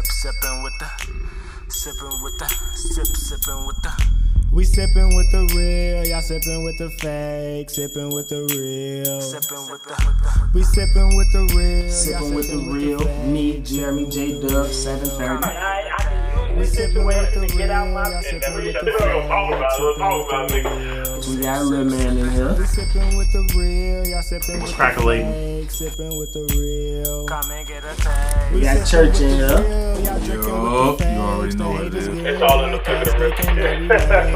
Sippin' with the, sippin' with the. We sippin' with the real, y'all sippin' with the fake, sippin' with the real. Sippin' with the, We sippin' with the real, Sippin' with the real, me, Jeremy J. Dub, 730. We sippin' with the real, y'all sippin' with the fake, sippin' with the real. We got a little man in here. We sippin' with the real, y'all sippin' with the Crack-a-latin. fake, sippin' with the real. come and get a taste. We got church in here. Yup, you already know what it is. It's all in the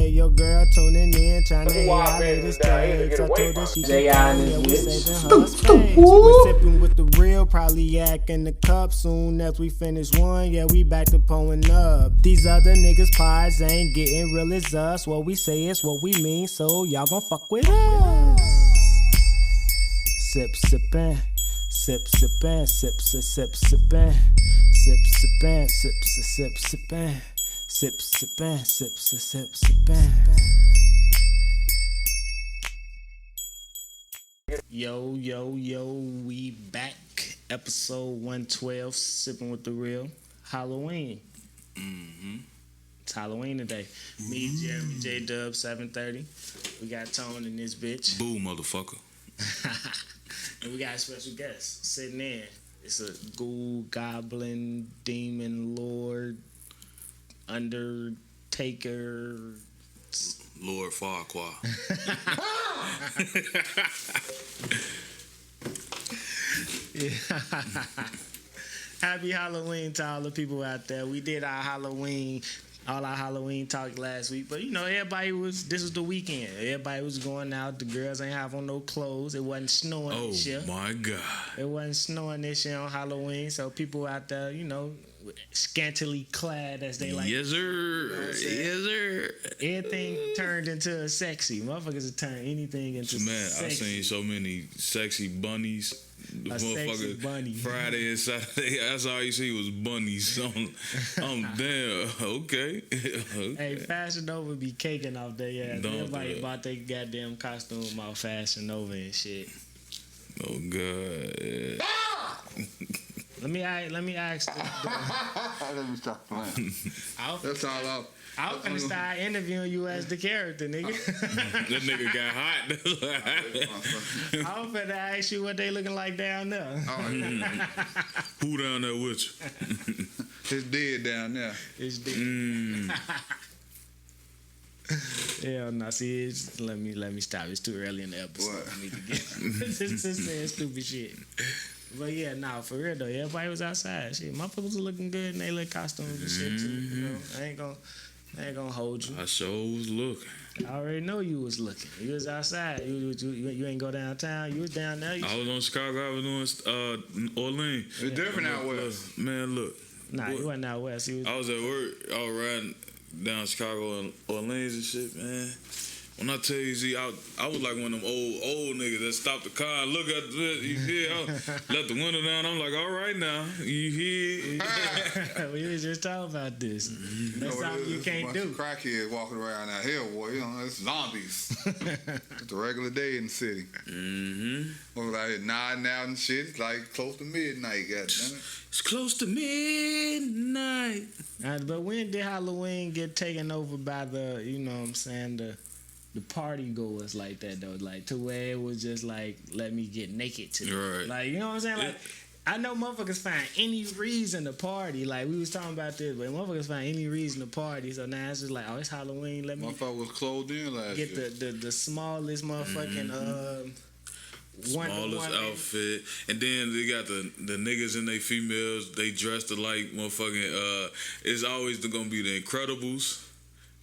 Your girl tuning in, trying to hear our latest takes. I told her she J.I. can and yeah, we his saving bitch. her space. We sipping with the real, probably yak in the cup. Soon as we finish one, yeah, we back to pulling up. These other niggas' pies ain't getting real as us. What we say is what we mean, so y'all gon' fuck with us. Sip, sippin', sip, sippin', sip, sip, sippin', sip, sippin', sip, sip, sippin'. Sip, sippin', sip, sip, sippin'. Yo, we back. Episode 112, Sippin' with the Real. Halloween. It's Halloween today. Me, Jeremy J. Dub, 730. We got Tone in this bitch. Boo, motherfucker. And we got a special guest sitting in. It's a ghoul, goblin, demon, lord, Undertaker. Lord Farquhar. Happy Halloween to all the people out there. We did our Halloween talk last week, but you know, this was the weekend. Everybody was going out. The girls ain't have on no clothes. It wasn't snowing Oh this year. my God. It wasn't snowing this year on Halloween, so people out there, you know, scantily clad as they like. Yes, sir. You know what I'm saying? Yes, sir. Everything turned into a sexy. Motherfuckers have turned anything into Man, sexy. I seen so many sexy bunnies. The A sexy motherfucker bunny. Friday and Saturday. That's all you see was bunnies. I'm damn. Okay. Okay. Hey, Fashion Nova be caking off their ass. Don't do Everybody it. bought their goddamn costume off Fashion Nova and shit. Oh God. Yeah. Let me ask. Let me stop playing. That's all up. I was gonna start interviewing you as the character, nigga. That nigga got hot. I was finna ask you what they looking like down there. Who down there with you? It's dead down there. It's dead. Hell no, see, let me stop. It's too early in the episode What? for me to get just saying stupid shit. But yeah, nah, for real though, everybody was outside. Shit, motherfuckers was looking good in their little costumes and shit too. You know, I ain't gonna hold you. I sure was looking. I already know you was looking. You was outside. You ain't go downtown. You was down there. I was on Chicago. I was doing Orleans. It's different out west. Man, look. Nah, you wasn't out west. You was, I was at work. I was riding down Chicago and Orleans and shit, man. When I tell you, Z, I was like one of them old niggas that stopped the car and look at the, you hear, I let the window down. I'm like, all right now, you hear? we was just talking about this. That's something you can't do. Crackheads walking around out here, boy. You know, it's zombies. It's a regular day in the city. We're out here nodding out and shit. It's like close to midnight, goddammit. It's close to midnight. But when did Halloween get taken over by the, you know what I'm saying, the party goers like that though, like to where it was just like, let me get naked today. Right. Like, you know what I'm saying? Like, I know motherfuckers find any reason to party. Like, we was talking about this, but motherfuckers find any reason to party. So now it's just like, oh, it's Halloween. Let me Motherfucker was closed in last get year. the smallest motherfucking Smallest outfit, and then they got the niggas and they females. They dressed alike, motherfucking. It's always gonna be the Incredibles.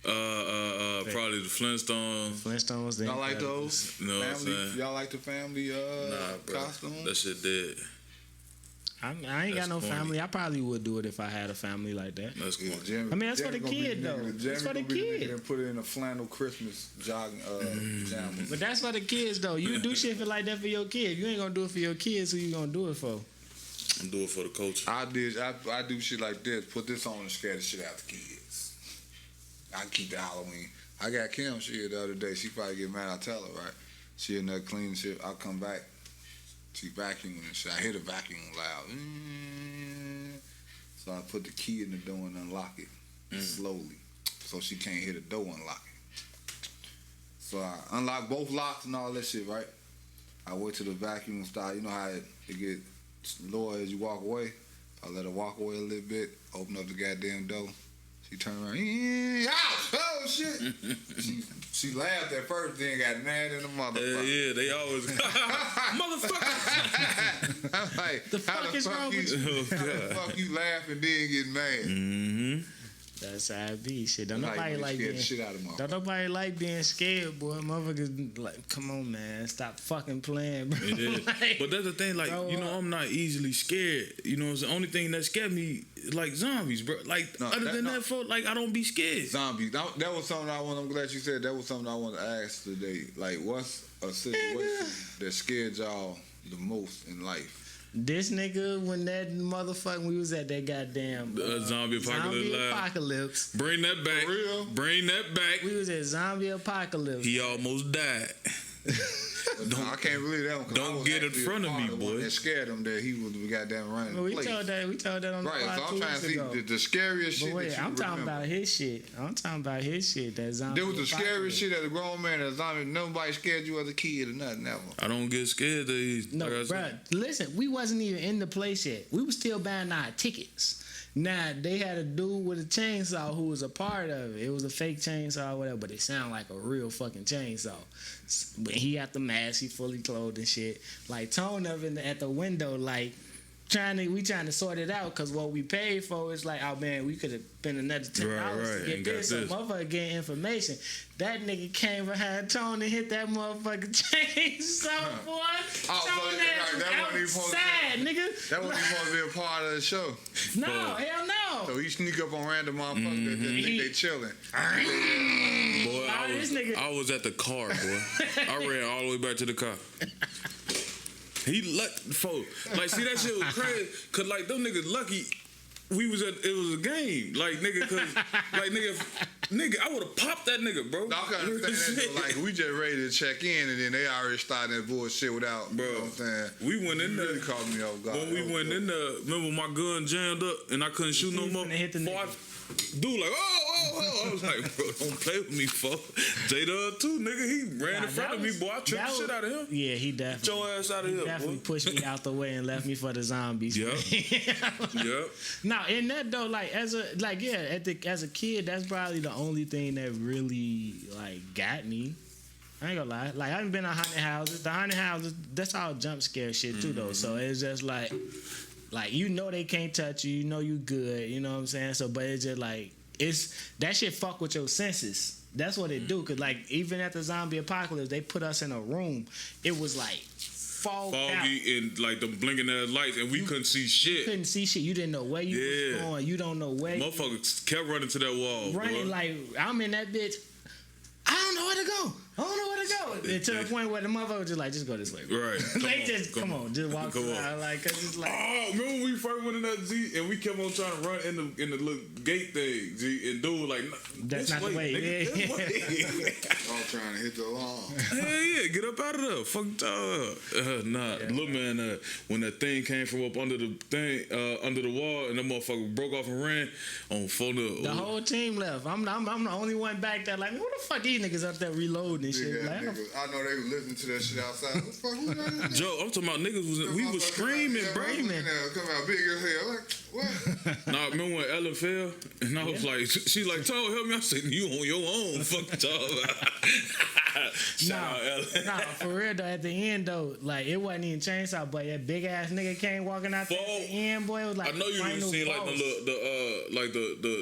Probably the Flintstones. Flintstones. Y'all like those? You know what I'm Family? saying? Y'all like the family Bro, costumes? that shit dead. I ain't got That's no corny. family. I probably would do it if I had a family like that. That's cool. Jeremy, I mean, that's for the Jeremy gonna kid, be the though. nigga- That's Jeremy for the gonna be kid. nigga that put it in a flannel Christmas jogging pajamas. But that's for the kids, though. You do shit like that for your kids. You ain't gonna do it for your kids. Who you gonna do it for? I'm doing it for the culture. I do shit like this. Put this on and scare the shit out the kids. I keep the Halloween. I got Kim shit the other day. She probably get mad. I tell her, right? She in there cleaning shit. I come back. She vacuuming and shit. I hear the vacuum loud. So I put the key in the door and unlock it slowly, so she can't hear the door unlock it. So I unlock both locks and all that shit, right? I wait till the vacuum start. You know how it get lower as you walk away? I let her walk away a little bit, open up the goddamn door. She turned around, oh shit! she laughed at first, then got mad in the motherfucker. Yeah, they always motherfucker. I'm like, The fuck is wrong with you? How the fuck you laugh and then get mad? Mm-hmm. That's how it be. Shit, don't Like, nobody you like scared being. the shit out of motherfuckers. Don't nobody like being scared, boy. Motherfuckers like, come on, man, stop fucking playing, bro. It is. Like, But that's the thing, like, grow you know, up. I'm not easily scared. You know, it's the only thing that scared me is like zombies, bro. Like, No, other that- than no. that, folk, like, I don't be scared. Zombies. That was something I'm glad you said. That was something I want to ask today. Like, what's a situation that scared y'all the most in life? This nigga, when that motherfucker, we was at that goddamn Zombie apocalypse live. apocalypse. Bring that back. For real? Bring that back. We was at zombie apocalypse. He almost died. No, I can't believe that one. 'cause don't I was get in actually front of part me, the one boy. That scared him that he was goddamn running Well, the we place. told that on the Right, pod so I'm 2 trying weeks to see ago. the scariest But shit wait, that you I'm talking remember. about his shit. I'm talking about his shit. That zombie. There was the scariest apocalypse. shit as a grown man, as a zombie. Nobody scared you as a kid or nothing ever. I don't get scared. No, like I bruh, said. listen, we wasn't even in the place yet. We was still buying our tickets. Now, they had a dude with a chainsaw who was a part of it. It was a fake chainsaw or whatever, but it sounded like a real fucking chainsaw. But he had the mask, he fully clothed and shit. Like, Tone up at the window, like, trying to sort it out, because what we paid for is like, oh man, we could have spent another $10 Right, to get and got this. So this. motherfucker getting information. That nigga came behind Tone and hit that motherfucking chainsaw, boy. so Tone that wasn't even supposed to outside, nigga. That wasn't even supposed to be a part of the show. No, hell no. So he sneak up on random motherfuckers that just think they chilling. Boy, Nah, this nigga- I was at the car, boy. I ran all the way back to the car. He like, see, that shit was crazy. Cause like them niggas lucky. It was a game. Like nigga, cause like nigga, I would have popped that nigga, bro. No, I can understand that. Though. Like we just ready to check in, and then they already started that bullshit without. Bro, you know what I'm saying? We went in there. Really caught me off guard. When we went in there, remember my gun jammed up and I couldn't shoot no was more. finna hit the Before nigga. Dude, like, oh. I was like, bro, don't play with me, fuck. J-Dub too, nigga. He ran in front of me, boy. I tripped the shit out of him. Yeah, he Get definitely. your ass out of He here, definitely boy. pushed me out the way and left me for the zombies. Yep. Yep. Now, in that though, like as a kid, that's probably the only thing that really like got me. I ain't gonna lie. Like I haven't been to haunted houses. The haunted houses, that's all jump scare shit too, though. So it's just like you know they can't touch you. You know you good. You know what I'm saying? So, but it's just like that shit fuck with your senses. That's what it do. Cause like even at the zombie apocalypse, they put us in a room. It was like fogged out. Foggy and like the blinking ass lights, and we couldn't see shit. Couldn't see shit. You didn't know where you was Yeah. going. You don't know where. Motherfuckers kept running to that wall. Running bro. like I'm in that bitch. I don't know where to go. I don't know where to go. And to the point where the motherfucker was just like, just go this way. Right. Come on, just walk Come on. around like, cause it's like. Oh, remember when we first went in that Z and we kept on trying to run in the little gate thing, G, and dude was like, That's this not the way, nigga, this way. all trying to hit the alarm. Hell yeah, get up out of there. Fuck y'all up. Nah, little man, when that thing came from up under the thing, under the wall, and that motherfucker broke off and ran on phone. The whole team left. I'm the only one back there. Like, what the fuck these niggas up there reloading and shit? Big ass Like, niggas. I know they was listening to that shit outside. What the fuck? Who running that? Joe, I'm talking about niggas we was screaming, bro. Come out big as hell. Like, what? Nah, remember when Ella fell? And I was like, she's like, Toe, help me. I said, you on your own. Fuck y'all. Shout out Ella. Nah, for real though. At the end though, like it wasn't even chainsaw, but that big ass nigga came walking out there at the end, boy. It was like I know you didn't final seen like boss.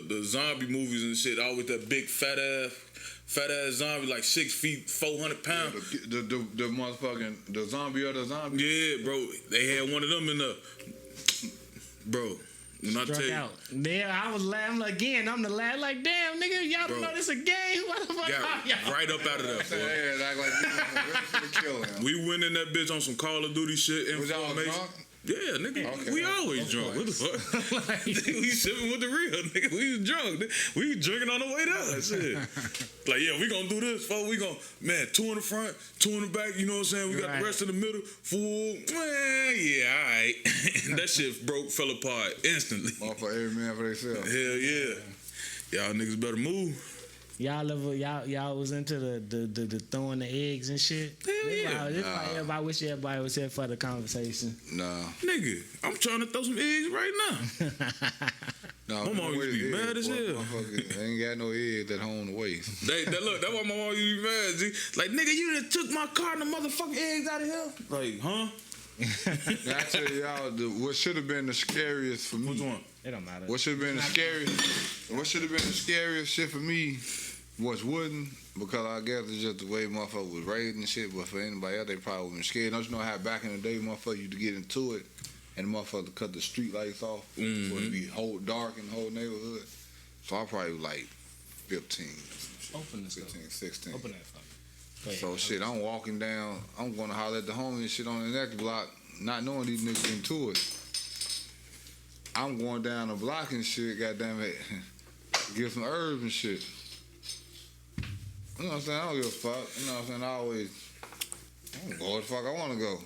the zombie movies and shit. Always that big fat ass zombie, like 6 feet, 400 pounds. The motherfucking the zombie or the zombie. Yeah, bro. They had one of them in the bro. When I Struck tell you, out. There, I was laughing again. I'm the lad. Like, damn, nigga, y'all don't Bro. know this a game. What the fuck? got y'all? right up out of there, boy. They act like you ready to kill him. We went in that bitch on some Call of Duty shit. Was y'all Information. drunk? Yeah, nigga, Okay. we always drunk. What the fuck? Nigga, we sipping with the real nigga. We was drunk. We was drinking on the way down. Shit. Like, yeah, we gonna do this, folks. We gonna, man, 2 in the front, 2 in the back. You know what I'm saying? We got the rest in the middle. Full. Man, yeah, all right. That shit fell apart instantly. Motherfucker, every man for themselves. Hell yeah. Y'all niggas better move. Y'all was into the throwing the eggs and shit. Hell yeah. I wish everybody was here for the conversation. Nah. Nigga, I'm trying to throw some eggs right now. No, My mom used to be mad as hell. Motherfucker ain't got no eggs at home to waste. Look, that's why my mom used to be mad, G. Like, nigga, you done took my car and the motherfucking eggs out of here? Like, huh? Now, I tell y'all, what should have been the scariest for me. Which one? It don't matter. What should have been the scariest shit for me was wooden, because I guess it's just the way motherfucker was raised and shit. But for anybody else, they probably would been scared. Don't you know how back in the day, motherfucker used to get into it and the motherfucker cut the street lights off so it'd be whole dark in the whole neighborhood. So I probably was like 15, Open this 15, 16. Open that fucker. So shit, I'm walking down. I'm gonna holler at the homie and shit on the next block, not knowing these niggas into it. I'm going down the block and shit, goddamn it, get some herbs and shit. You know what I'm saying? I don't give a fuck. You know what I'm saying? I'm go where the fuck I want to go.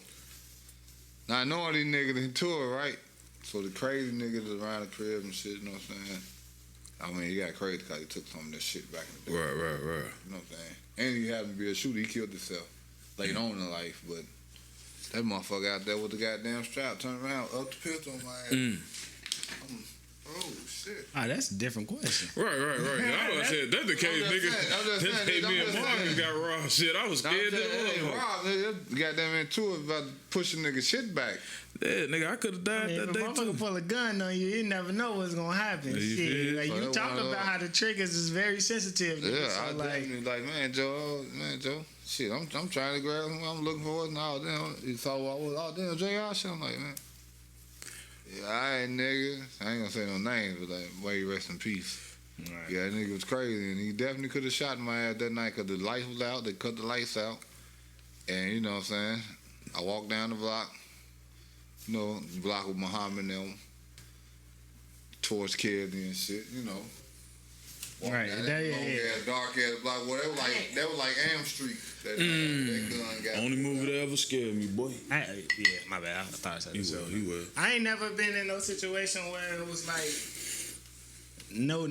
Not knowing these niggas into it, right? So the crazy niggas around the crib and shit, you know what I'm saying? I mean, he got crazy because he took some of that shit back in the day. Right. You know what I'm saying? And he happened to be a shooter. He killed himself later on in life, but that motherfucker out there with the goddamn strap turned around, up the pistol on my ass. Oh, shit. That's a different question. Right. I was saying, that's the case, nigga. This day me and Marcus got raw shit. I was scared to the Rob, goddamn into it about pushing nigga shit back. Yeah, nigga, I could have died If that a day motherfucker too. pull a gun on you, you never know what's gonna happen. Yeah, you Shit, feel? like So you that talk one of about those- how the triggers is very sensitive. Nigga, Yeah, so I like, definitely like, man, Joe, shit, I'm trying to grab him. I'm looking for it now. Damn, he saw what I was. Oh, damn, JR shit. I'm like, man. Yeah, I ain't nigga. I ain't gonna say no names, but like, way rest in peace. right. Yeah, that nigga was crazy, and he definitely could have shot my ass that night because the lights was out. They cut the lights out, and you know what I'm saying. I walked down the block, you know, the block with Muhammad and them, towards Kennedy and shit, you know. Walked Right, down that- that yeah, long yeah. ass, dark ass block. Well, that was like Am Street. That gun got Only movie that ever scared me, boy. Yeah, my bad. I thought I said He this. will. I ain't never been in no situation where it was like no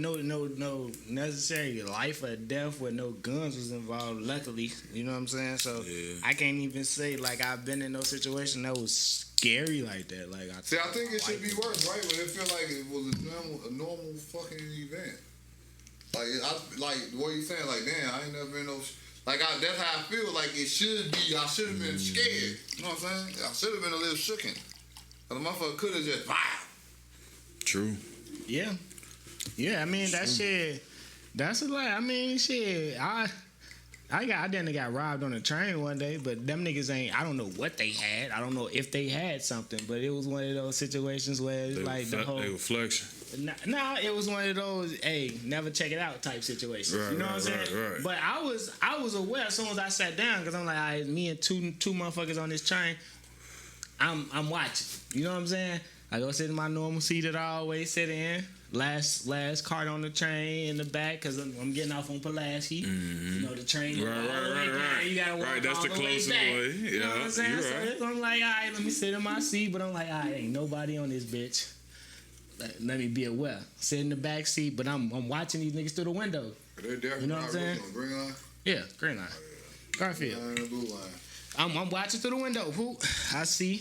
necessary life or death where no guns was involved. Luckily, you know what I'm saying. So Yeah. I can't even say like I've been in no situation that was scary like that. Like I think it should be worse, right? But it feel like it was a normal fucking event. Like what you saying? Like, damn, I ain't never been no. Like that's how I feel. Like it should be. I should have been scared. You know what I'm saying? I should have been a little shooken. Cause the motherfucker could have just wow. True. Yeah. I mean that shit. That's a lot. I mean shit. I didn't got robbed on a train one day, but them niggas ain't. I don't know what they had. I don't know if they had something, but it was one of those situations where it's like the whole. They were flexing. No, it was one of those, hey, never check it out type situations. Right, you know what I'm saying? right. But I was aware as soon as I sat down because I'm like, all right, me and two motherfuckers on this train. I'm watching. You know what I'm saying? I go sit in my normal seat that I always sit in. Last cart on the train in the back because I'm getting off on Pulaski. You know the train. Right. You gotta walk Right, that's all the way closest back. way. You know what I'm saying? You're So right. I'm like, all right, let me sit in my seat. But I'm like, all right, ain't nobody on this bitch. Let me be aware. Sit in the back seat, but I'm watching these niggas through the window. They definitely You know what I'm saying? on green line. Yeah, green line. Garfield. And the blue line. I'm watching through the window. Who? I see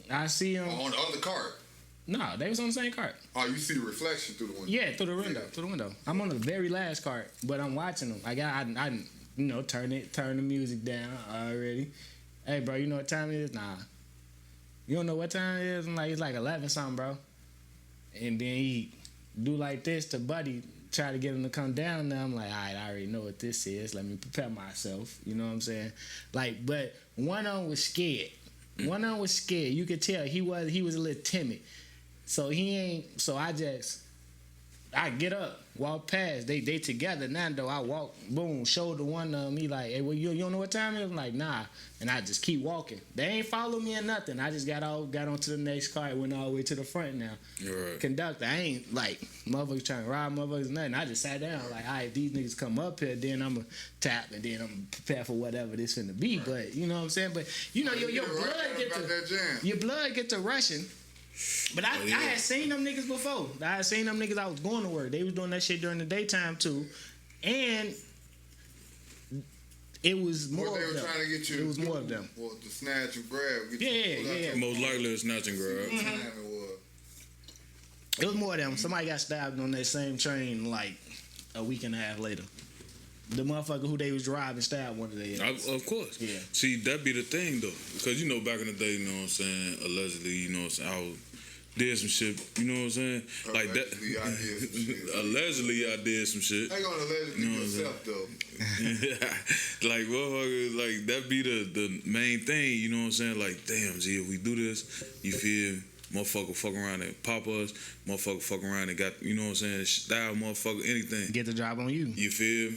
him. On the other cart. No, they was on the same cart. Oh, you see the reflection through the window. Yeah, through the window. I'm on the very last cart, but I'm watching them. I turn the music down already. Hey, bro, you know what time it is? Nah. You don't know what time it is? I'm like, it's like 11 something, bro. And then he do like this to Buddy, try to get him to come down. Now I'm like, all right, I already know what this is. Let me prepare myself. You know what I'm saying? Like, but one of them was scared. One of them was scared. You could tell he was a little timid. So he ain't. So I just I get up, walk past. They together now though. I walk, boom, shoulder one of them. He like, hey, well, you don't know what time it is? I'm like, nah. And I just keep walking. They ain't follow me or nothing. I just got onto the next car and went all the way to the front now. Right. Conductor, I ain't like motherfuckers trying to rob motherfuckers, nothing. I just sat down like, all right, if these niggas come up here, then I'm going to tap and then I'm going to prepare for whatever this finna be. Right. But you know what I'm saying? But you know, your blood get to rushing. But I had seen them niggas before. I had seen them niggas. I was going to work. They was doing that shit during the daytime too, and it was more. What they of were them. trying to get you. It was more of them. Well, to snatch and grab. Yeah. Most likely a snatch and grab. It was more of them. Somebody got stabbed on that same train like a week and a half later. The motherfucker who they was driving stabbed one of their ass. Of course. Yeah. See, that be the thing, though. Because, you know, back in the day, you know what I'm saying, allegedly, you know what I'm saying, I did some shit, you know what I'm saying? Like that. Allegedly, I did some shit. Allegedly, I did some shit. I ain't gonna allegedly yourself, though. Like, motherfucker, like, that be the main thing, you know what I'm saying? Like, damn, G, if we do this, you feel motherfucker fuck around and pop us, motherfucker fuck around and got, you know what I'm saying, style motherfucker, anything. Get the job on you. You feel me?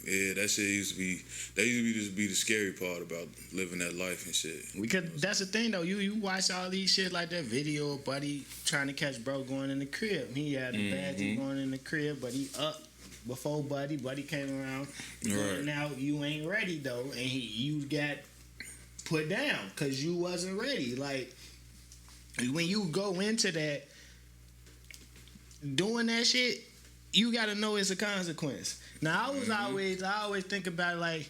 Yeah, that shit used to be the scary part about living that life and shit. Because that's the thing though, you watch all these shit like that video of Buddy trying to catch bro going in the crib. He had the badge going in the crib, but he up before Buddy. Buddy came around. Right. Now you ain't ready though, and you got put down because you wasn't ready. Like when you go into that doing that shit, you gotta know it's a consequence. Now I always think about it like,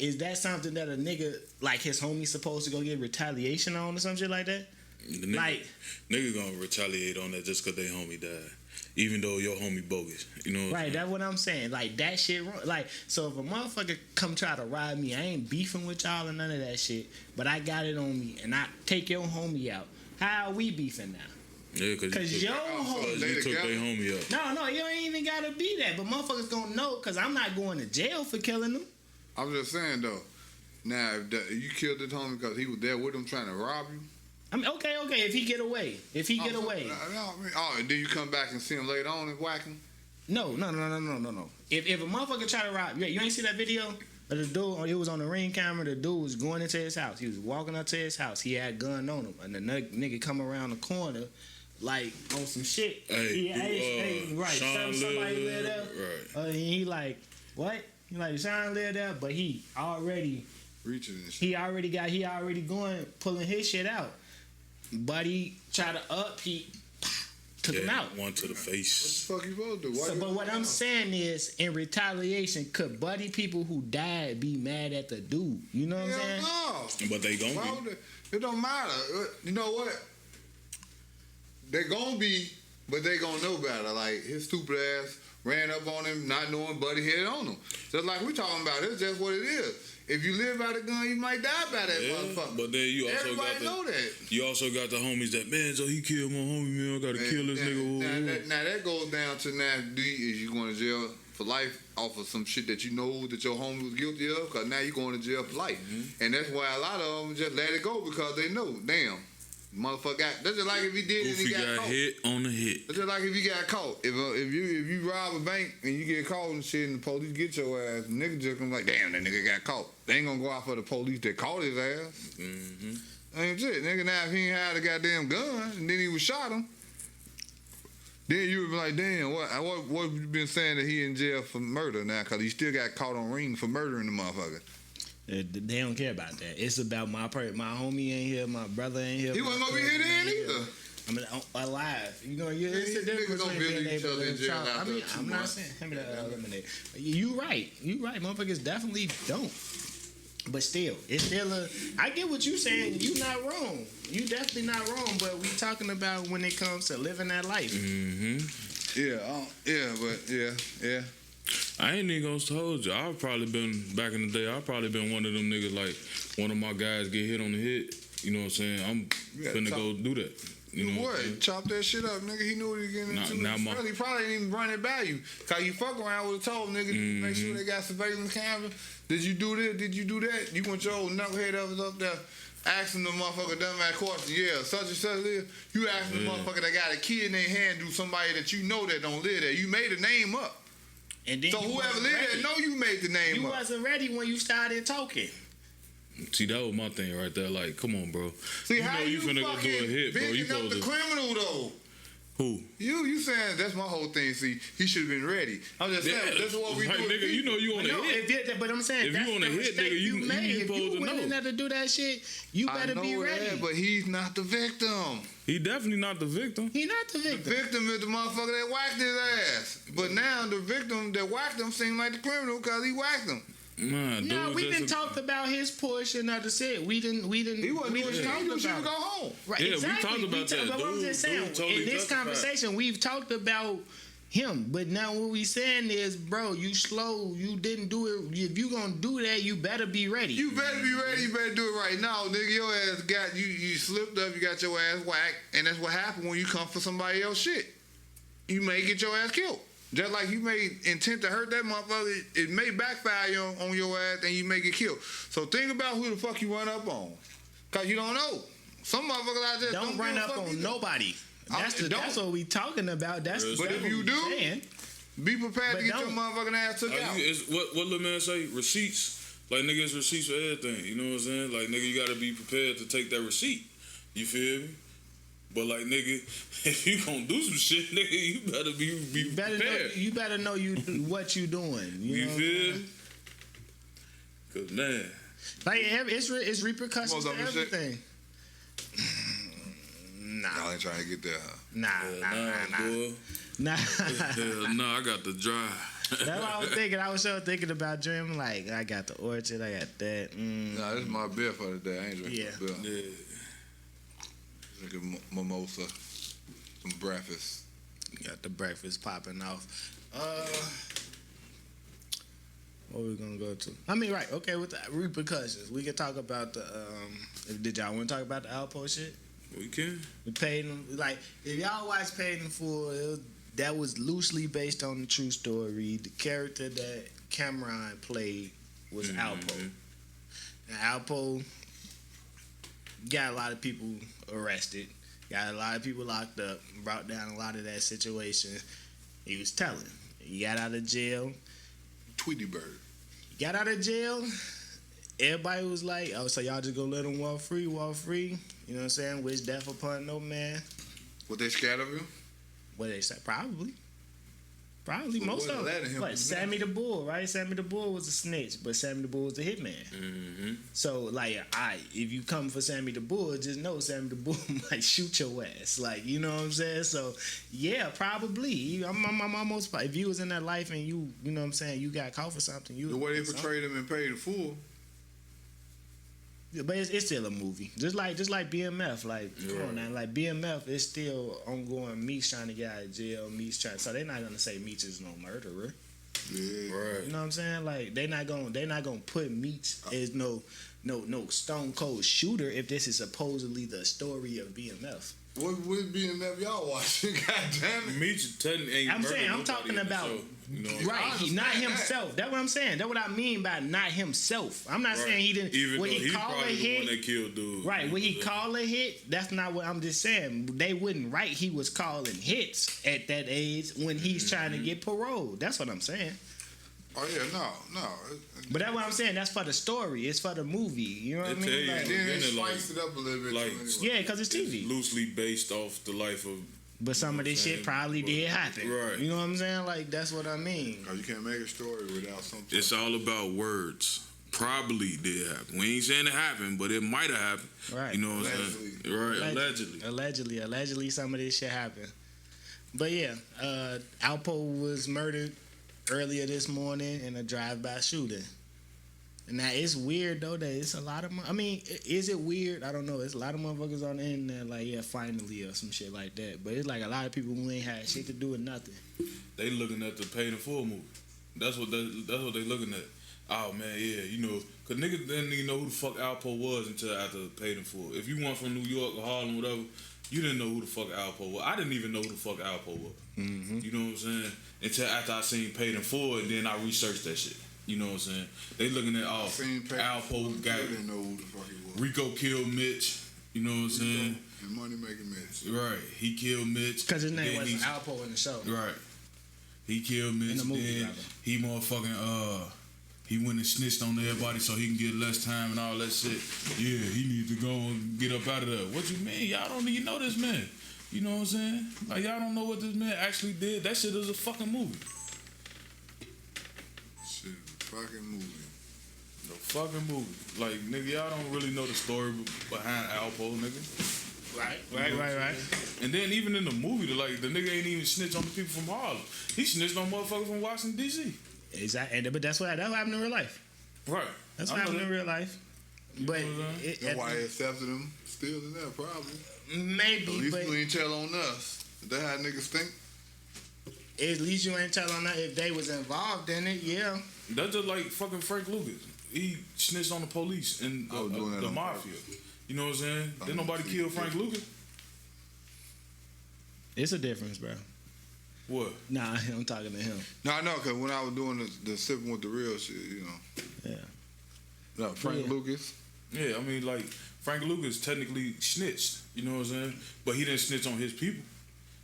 is that something that a nigga like his homie supposed to go get retaliation on or some shit like that? Nigga gonna retaliate on that just cause they homie died, even though your homie bogus. You know. Right. That's what I'm saying. Like that shit. Like so, if a motherfucker come try to rob me, I ain't beefing with y'all or none of that shit. But I got it on me, and I take your homie out. How are we beefing now? Yeah, cause you took their homie up. No, you ain't even gotta be that. But motherfuckers gonna know, cause I'm not going to jail for killing them. I'm just saying though. Now, if you killed this homie because he was there with him trying to rob you. I mean, okay. If he get away, Then you come back and see him later on and whack him. No. If a motherfucker try to rob you, ain't see that video of the dude? It was on the ring camera. The dude was going into his house. He was walking up to his house. He had a gun on him, and the nigga come around the corner. Like on some shit. Right. Somebody live there. Right. And he like, what? He like, Sean live there, but he already reaching this shit. He already going pulling his shit out. Buddy tried to up, he took him out. One to the face. What the fuck you supposed to do? But what I'm saying is, in retaliation, could Buddy people who died be mad at the dude? You know what I'm saying? No. But they gonna be. It don't matter. You know what? They gonna be, but they gonna know better. Like his stupid ass ran up on him, not knowing Buddy hit on him. Just like we talking about, it's just what it is. If you live by the gun, you might die by that motherfucker. But then you also everybody know that. You also got the homies that, man, so he killed my homie, man. I gotta kill this nigga. Now that goes down to now, is you going to jail for life off of some shit that you know that your homie was guilty of? Because now you going to jail for life. And that's why a lot of them just let it go because they know, damn. Motherfucker got. That's just like if he did and he got caught. Hit on the hit. That's just like if he got caught. If you rob a bank and you get caught and shit and the police get your ass, nigga just gonna like, damn, that nigga got caught. They ain't gonna go out for the police that caught his ass. Ain't shit, nigga. Now if he ain't had a goddamn gun and then he was shot him, then you would be like, damn, what you been saying that he in jail for murder now? Cause he still got caught on ring for murdering the motherfucker. They don't care about that. It's about my homie ain't here, my brother ain't here. He wasn't gonna be here then either. I mean, alive. You know, it's a difference between being able to jail. I mean, I'm not saying eliminate. You right. Motherfuckers definitely don't. But still, it's still I get what you saying. You not wrong. You definitely not wrong. But we talking about when it comes to living that life. Yeah. I ain't even gonna hold you. I've probably been back in the day. I've probably been one of them niggas like one of my guys get hit on the head. You know what I'm saying? I'm finna go do that. You know what? Chop that shit up, nigga. He knew what he was getting into. He probably didn't even run it by you. Cause you fuck around with a told nigga, make sure they got surveillance cameras. Did you do this? Did you do that? You want your old knucklehead up there asking the motherfucker dumbass question. Yeah, such and such live. You asking the motherfucker that got a kid in their hand do somebody that you know that don't live there. You made a name up. And then So whoever live there know you made the name you up. wasn't ready when you started talking. See, that was my thing right there. Like, come on, bro. See, you how know you finna go do a fucking hit, bro. You bigging up the supposed to. criminal though? Who? You saying that's my whole thing. See, he should have been ready. I'm just saying that's what we like, do. nigga, you know you on a No, hit. but I'm saying If that's you on a the hit, mistake nigga, you made. If supposed you to went in know. there to do that shit, you I better know be ready. that, but he's not the victim. He definitely not the victim. He not the The victim. victim is the motherfucker that whacked his ass. But now the victim that whacked him seems like the criminal because he whacked him. Man, No, dude, we just didn't talked about his portion of the set. We didn't. He wasn't doing shit. talked He knew she about would go it. home. Right, Yeah, we exactly. talked about that. But I'm Dude- just saying, dude totally in this justified. conversation, we've talked about him. But now what we saying is, bro, you slow. You didn't do it. If you gonna do that, you better be ready. You better be ready. You better do it right now, nigga. Your ass got you. You slipped up. You got your ass whacked, and that's what happened when you come for somebody else shit. You may get your ass killed. Just like you may intent to hurt that motherfucker, it may backfire on your ass, and you may get killed. So think about who the fuck you run up on, cause you don't know. Some motherfuckers out there don't run give a up fuck on either. nobody. That's don't. that's what we talking about. That's But that's if what you we do, saying. Be prepared But to get your don't. motherfucking ass took out. It's what little man say? Receipts. Like, nigga, it's receipts for everything. You know what I'm saying? Like, nigga, you gotta be prepared to take that receipt. You feel me? But like, nigga, if you gonna do some shit, nigga, you better be You better prepared. know what you doing. You know what I'm feel? saying? Cause man, Like it's repercussions Most to of them shit. everything. Y'all ain't trying to get there, huh? Nah. boy. Nah. Hell no, I got the dry. That's what I was thinking. I was so thinking about Dream. Like, I got the orchard, I got that. Nah, this is my beer for the day. I ain't drinking Yeah. beer. Yeah. Drinking mimosa, some breakfast. Got the breakfast popping off. What we gonna go to? I mean, right? Okay, with the repercussions, we can talk about the. Did y'all want to talk about the Outpost shit? We can. We paid them like if y'all watch Paid in Full, that was loosely based on the true story. The character that Cameron played was Alpo. And Alpo got a lot of people arrested, got a lot of people locked up, brought down a lot of that situation. He was telling. He got out of jail. Tweety Bird. He got out of jail. Everybody was like, oh, so y'all just gonna let him walk free? You know what I'm saying? Wish death upon no man. Was they scared of him? What they say? Probably Well, most what of letting him them. But do Sammy the Bull, right? Sammy the Bull was a snitch, but Sammy the Bull was a hitman. Mm-hmm. So, like, if you come for Sammy the Bull, just know Sammy the Bull might shoot your ass. Like, you know what I'm saying? So, yeah, probably. I'm almost. If you was in that life and you know what I'm saying, you got caught for something. The way they portrayed him in Paid in Full. But it's still a movie, just like BMF. Like, come on now, like BMF is still ongoing. Meeks trying to get out of jail. Meeks trying, so they're not gonna say Meeks is no murderer. Yeah. Right. You know what I'm saying? Like they're not gonna put Meeks as no stone cold shooter if this is supposedly the story of BMF. What BMF y'all watching? God damn it. Meech technically ain't I'm murdered saying I'm nobody talking in the about show, you know? right. I He not understand himself. That's what I'm saying. That's what I mean by not himself. I'm not Right. saying he didn't. Even When though he he's call a probably the one hit, that killed dude. right? When he You know call a hit, that's not what I'm just saying. They wouldn't write he was calling hits at that age when he's trying to get paroled. That's what I'm saying. Oh yeah, no. But that's what I'm saying. That's for the story. It's for the movie. You know what I They mean? tell you Like, And then they Beginning, like- spiced it up a little bit. like- too, anyway. yeah, because it's It's TV. loosely based off the life of. But some of this saying? shit probably did happen. Right. You know what I'm saying? Like that's what I mean. Cause you can't make a story without something. It's all about words. Probably did happen. We ain't saying it happened, but it might have happened. Right. You know what I'm saying? Right. Allegedly. Allegedly, some of this shit happened. But yeah, Alpo was murdered earlier this morning in a drive-by shooting. And now it's weird though that it's a lot of. I mean, is it weird? I don't know. It's a lot of motherfuckers on the internet like, yeah, finally or some shit like that. But it's like a lot of people who ain't had shit to do with nothing. They looking at the Paid in Full movie. That's what they looking at. Oh man, yeah, you know, cause niggas didn't even know who the fuck Alpo was until after Paid in Full. If you weren't from New York or Harlem, whatever, you didn't know who the fuck Alpo was. I didn't even know who the fuck Alpo was. Mm-hmm. You know what I'm saying? Until after I seen Paid in Full, and then I researched that shit. You know what I'm saying? They looking at Alpo got didn't know who the fuck he was. R.I.C.O killed Mitch. You know what I'm saying? And Money Making Mitch. Right. He killed Mitch. Because his name Then wasn't he's- Alpo in the show. Right. He killed Mitch. In the movie, then rather. he motherfucking he went and snitched on everybody so he can get less time and all that shit. Yeah, he needs to go and get up out of there. What you mean? Y'all don't even know this man. You know what I'm saying? Like, y'all don't know what this man actually did. That shit is a fucking movie. Shit, fucking movie. The fucking movie. Like, nigga, y'all don't really know the story behind Alpo, nigga. Right. And then even in the movie, the nigga ain't even snitch on the people from Harlem. He snitched on motherfuckers from Washington, D.C. Exactly. But that's what happened in real life. Right. That's I what know happened that. in real life. But That's why they accepted him still in there, probably. At maybe, least but you ain't tell on us. That how niggas think. at least you ain't telling them if they was involved in it. Yeah. That's just like fucking Frank Lucas. He snitched on the police and I was doing that the on mafia. purpose. You know what I'm saying? I Didn't don't nobody see kill it. Frank Lucas? It's a difference, bro. What? Nah, I'm talking to him. No, I know, because when I was doing the Sippin with the Real shit, you know. Yeah. No, Frank Yeah. Lucas. Yeah, I mean, like, Frank Lucas technically snitched. You know what I'm saying? But he didn't snitch on his people.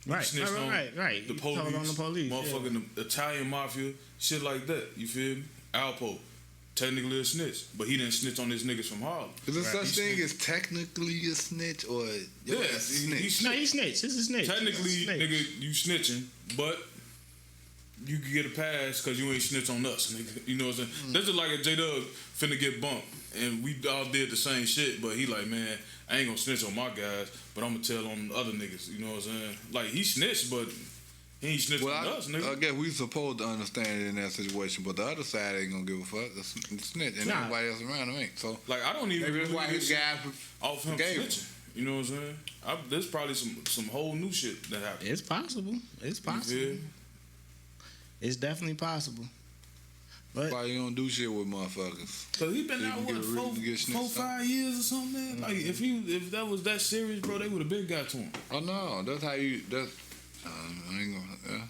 He Right. snitched on Right. the He police, told on the police. motherfucking the Italian mafia, shit like that. You feel me? Alpo, technically a snitch, but he didn't snitch on his niggas from Harlem. Is there such He thing snitched. as technically a snitch or Yeah, a he snitch? No, he snitched. This is snitch. Technically, Snitch. nigga, you snitching, but you can get a pass because you ain't snitch on us, nigga. You know what I'm saying? That's just like a J-Dub finna get bumped, and we all did the same shit, but he like, man, I ain't gonna snitch on my guys, but I'm gonna tell on the other niggas. You know what I'm saying? Like, he snitched, but he ain't snitched on us, I nigga. guess we supposed to understand it in that situation, but the other side ain't gonna give a fuck. The snitch, and Nah. everybody else around him ain't. So Like, I don't even maybe that's why believe his this guy off him forgave him. snitching. You know what I'm saying? There's probably some whole new shit that happened. It's possible. It's You possible. feel? It's definitely possible. But Why you don't do shit with motherfuckers? Cause he been So you out can what get a reason to get four, snitched 5 years or something, man. Like if that was that serious, bro, they would have been got to him. Oh no, that's how you. That's I ain't gonna.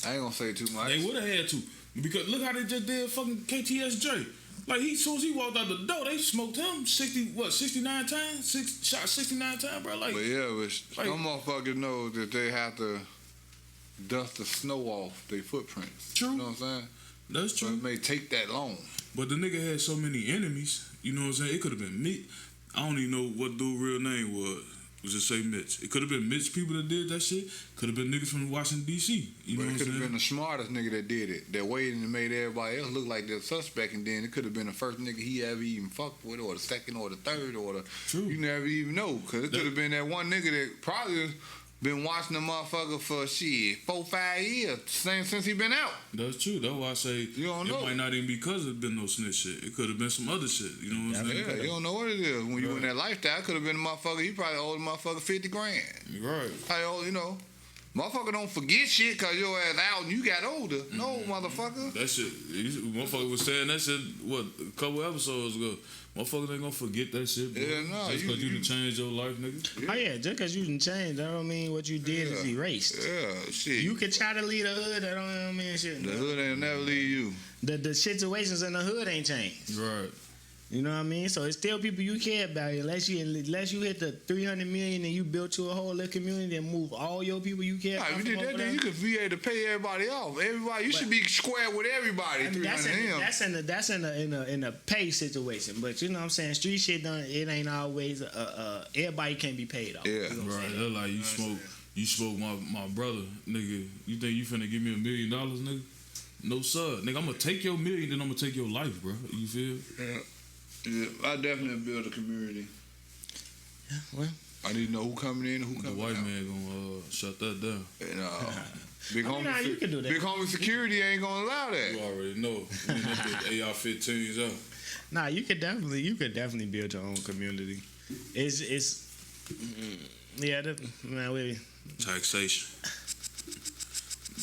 I ain't gonna say too much. They would have had to because look how they just did fucking KTSJ. Like as soon as he walked out the door, they smoked him 69 times, shot 69 times, bro. Like But yeah, but Like- some motherfuckers know that they have to dust the snow off their footprints. True. You know what I'm saying? that's So true. it may take that long. But the nigga had so many enemies. You know what I'm saying? It could have been me. I don't even know what dude's real name was. Was just say Mitch. It could have been Mitch people that did that shit. Could have been niggas from Washington D.C. You know But what it I'm could have saying? been the smartest nigga that did it. That waited and made everybody else look like they're suspect, and then it could have been the first nigga he ever even fucked with, or the second, or the third, or the. True. You never even know, cause it could have been that one nigga that probably been watching the motherfucker for 4-5 years, since he been out. That's true. That's why I say You don't it know. might not even be because it been no snitch shit. It could have been some other shit. You know what I'm saying? Yeah, you don't know what it is. When you in that lifestyle, it could have been a motherfucker. He probably owed a motherfucker 50 grand. Right. Probably owe, you know. Motherfucker don't forget shit cause your ass out and you got older. No, motherfucker. That shit, motherfucker was saying that shit, what, a couple episodes ago. Motherfuckers ain't gonna forget that shit, bro. Yeah, no, Just you- because you you- done changed your life, nigga. oh yeah, just because you didn't change, that don't mean what you did is Yeah. erased. Yeah, shit. You can try to lead the hood, that don't mean shit. The hood ain't never leave you. The situations in the hood ain't changed. Right. You know what I mean? So it's still people you care about. Unless you hit the 300 million and you built you a whole little community and move all your people you care Nah, about. if you did from that, over then there. you could be able to pay everybody off. Everybody, you should be square with everybody. I mean, that's 300 in, him. that's in a pay situation, but you know what I'm saying. Street shit done. It ain't always. Everybody can't be paid off. Yeah. You know what I'm Right. saying? That's like you smoke my brother, nigga. You think you finna give me $1 million, nigga? No sir. Nigga, I'm gonna take your $1 million, then I'm gonna take your life, bro. You feel? Yeah, I definitely build a community. Well, I need to know who coming in and who The coming white out. man gonna shut that down. And, big I mean, nah, you can do that. Big homie security ain't gonna allow You that. already know. We in that bitch AR-15s out. nah, you could definitely build your own community. It's yeah, man. Taxation.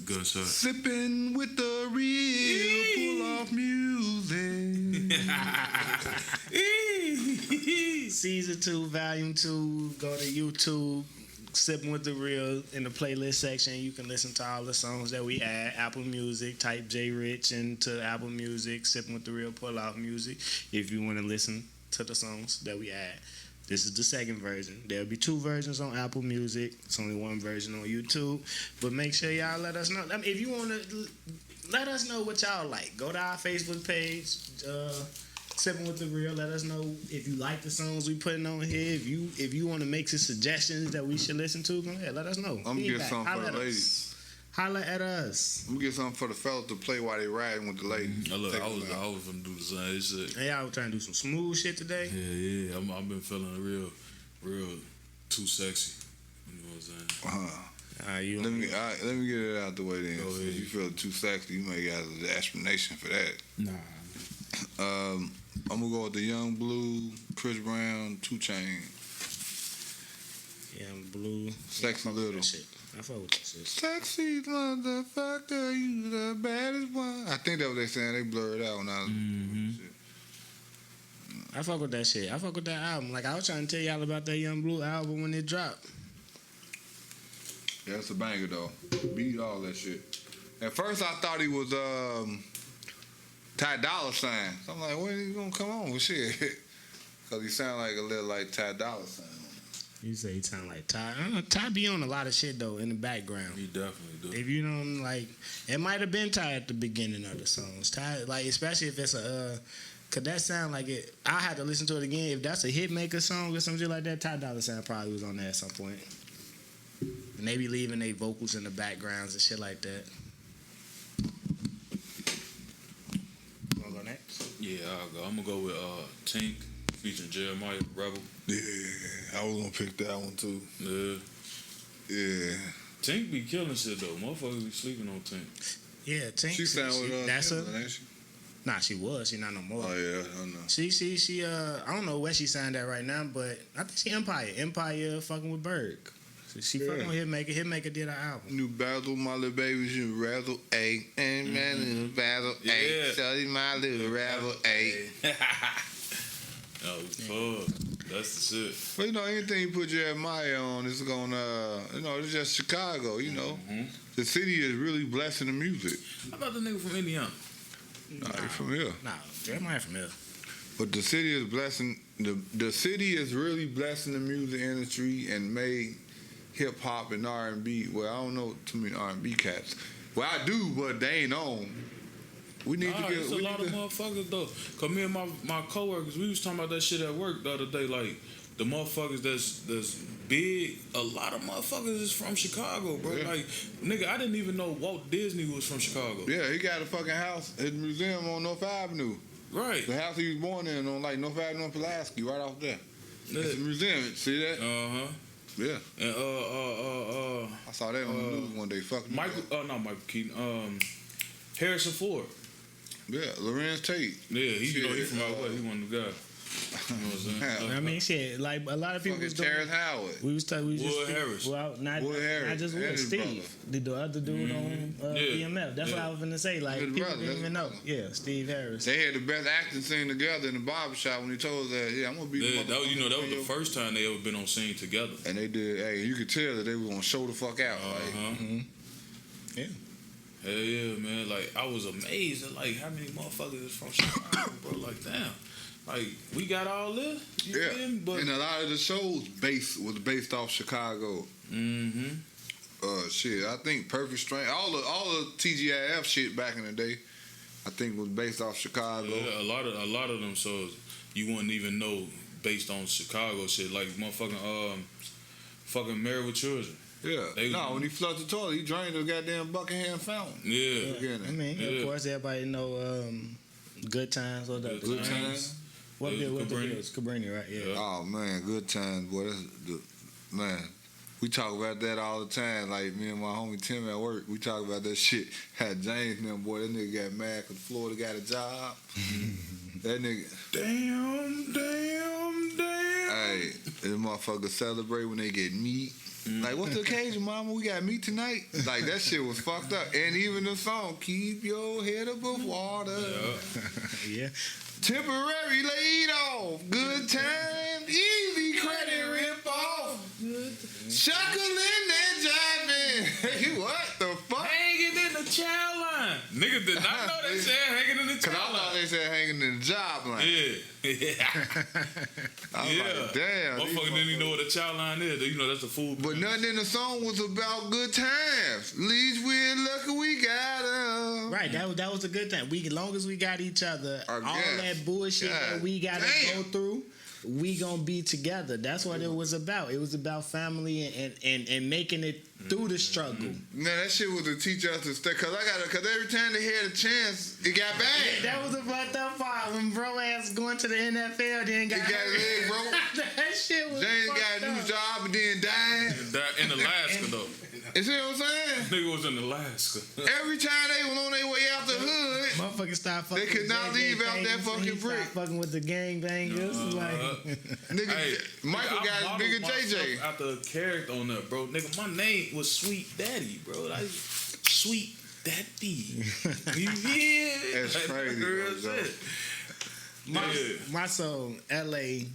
Good sir. Sipping with the real pull off music. Season 2, Volume 2. Go to YouTube. Sippin' with the Real in the playlist section. You can listen to all the songs that we add. Apple Music, type J Rich into Apple Music, Sippin' with the Real, pull off music. If you want to listen to the songs that we add. This is the second version. There'll be 2 versions on Apple Music. It's only 1 version on YouTube. But make sure y'all let us know. I mean, if you want to, let us know what y'all like. Go to our Facebook page, Sippin' with the Real. Let us know if you like the songs we putting on here. If you want to make some suggestions that we should listen to, go ahead. Let us know. I'm gonna get something for the ladies. Holla at us. I'm gonna get something for the fellas to play while they riding with the ladies. I was gonna do the same shit. Hey, y'all trying to do some smooth shit today? Yeah. I've been feeling real too sexy. You know what I'm saying? Let me get it out the way then. Go ahead. If you feel too sexy, you may got an explanation for that. Nah. I'm gonna go with the Young Blue, Chris Brown, 2 Chainz. Yeah, Blue. Sexy Little. Shit. I fuck with that shit. Sexy motherfucker, you the baddest one. I think that's what they saying. They blurred out when I was I fuck with that shit. I fuck with that album. Like, I was trying to tell y'all about that Young Blue album when it dropped. Yeah, it's a banger though. Beat all that shit. At first I thought he was Ty Dolla $ign. So I'm like, when is he gonna come on with shit? Cause he sound like a little like Ty Dolla $ign. You say he sound like Ty. I don't know. Ty be on a lot of shit though in the background. He definitely do. If you don't like, it might have been Ty at the beginning of the songs. Ty, like, especially if it's a, cause that sound like it. I had to listen to it again. If that's a hit maker song or something like that, Ty Dolla $ign probably was on there at some point. And they be leaving their vocals in the backgrounds and shit like that. You wanna go next? Yeah, I'll go. I'm gonna go with Tink featuring Jeremiah Rebel. Yeah, I was gonna pick that one too. Yeah. Tink be killing shit though. Motherfuckers be sleeping on Tink. Yeah, Tink. She sound with that's her. ain't she? Nah, she was. She not no more. Oh yeah, I know. She I don't know where she signed at right now, but I think she Empire fucking with Berg. So she fucking with Hitmaker. Hitmaker did her album. New battle, my little babies, you razzle A. And man, little battle A. Yeah. Shorty, my little razzle A. Oh, fuck. That's the shit. But you know, anything you put Jeremiah on, it's gonna, it's just Chicago, you know. The city is really blessing the music. How about the nigga from Indiana? Nah, he from here. Nah, Jeremiah from here. But the city is blessing, the city is really blessing the music industry and made hip hop and R&B. Well, I don't know too many R&B cats. Well, I do, but they ain't on. We need to get. It's a lot of motherfuckers though. Cause me and my coworkers, we was talking about that shit at work the other day. Like the motherfuckers that's big. A lot of motherfuckers is from Chicago, bro. Yeah. Like nigga, I didn't even know Walt Disney was from Chicago. Yeah, he got a fucking house at the museum on North Avenue. Right. The house he was born in on like North Avenue in Pulaski, right off there. It's a museum. See that? Yeah. And I saw that on the news one day. Fucking not Michael Keaton. Harrison Ford. Yeah, Lorenz Tate. Yeah, he from out west. He one of the guys. You know what I'm saying? I mean, shit. Like a lot of people was doing. Terrence Howard. We was talking. Wood Harris. Well, not Harris. just And Wood. his Steve, the other dude on BMF. That's what I was gonna say. Like His people brother, didn't even know. that's- Yeah, Steve Harris. They had the best acting scene together in the barbershop when he told us that, I'm gonna be Yeah, the that was motherfucker the first time they ever been on scene together. And they did, hey, you could tell that they was gonna show the fuck out. Yeah. Hell yeah, man. Like, I was amazed at, like, how many motherfuckers is from Chicago, bro. Like, damn. Like, we got all this. You Yeah. feel me? But, And a lot of the shows was based off Chicago. Shit, I think Perfect Strength, all the TGIF shit back in the day, I think was based off Chicago. yeah, a lot of them shows you wouldn't even know based on Chicago shit. Like, motherfucking, fucking Married with Children. Yeah. When he flushed the toilet, he drained the goddamn Buckingham fountain. Yeah. I mean, of course, everybody know Good Times or the Good Times. What Yeah, the Cabrini. bills? Cabrini, right? Yeah. Oh man, Good Times, boy. Man. We talk about that all the time. Like me and my homie Tim at work, we talk about that shit. Had James and them, boy, that nigga got mad because Florida got a job. That nigga. Damn. Hey, this motherfucker celebrate when they get meat. Like, what's the occasion, mama? We got meat tonight? Like, that shit was fucked up. And even the song, keep your head above water. Yeah. Temporary laid off. Good time. Easy credit rip off. Shuckling and jiving. What the fuck? Hanging in the child line. Niggas did not know they said hanging in the Cause I child thought line. they said hanging in the job line. Yeah. I was like, damn. these Motherfucker didn't even know what a child line is. You know, that's the food. But nothing in the song was about good times. Least we're lucky we got 'em. Right, that was a good thing. We, as long as we got each other, I all guess. that bullshit God that we gotta damn. go through, we gonna be together. That's what it was about. It was about family and making it through the struggle. Man, that shit was to teach us to stay. Cause every time they had a chance, it got bad. That was the fucked up part when bro ass going to the NFL, then got He got his leg broke. that shit was James fucked got a new up. job and then died. That in Alaska though. You see what I'm saying? Nigga was in Alaska. Every time they was on their way out the hood, Motherfuckers stop fucking. They could with not leave out that gangbangers. fucking He stopped brick. fucking with the gangbangers. Like, nigga, Hey, Michael nigga, got I his bigger modeled JJ. myself after a character on that, bro. Nigga, my name was Sweet Daddy, bro. Like, Sweet Daddy. You hear? That's crazy, Real bro. shit. Yeah. my song, L.A.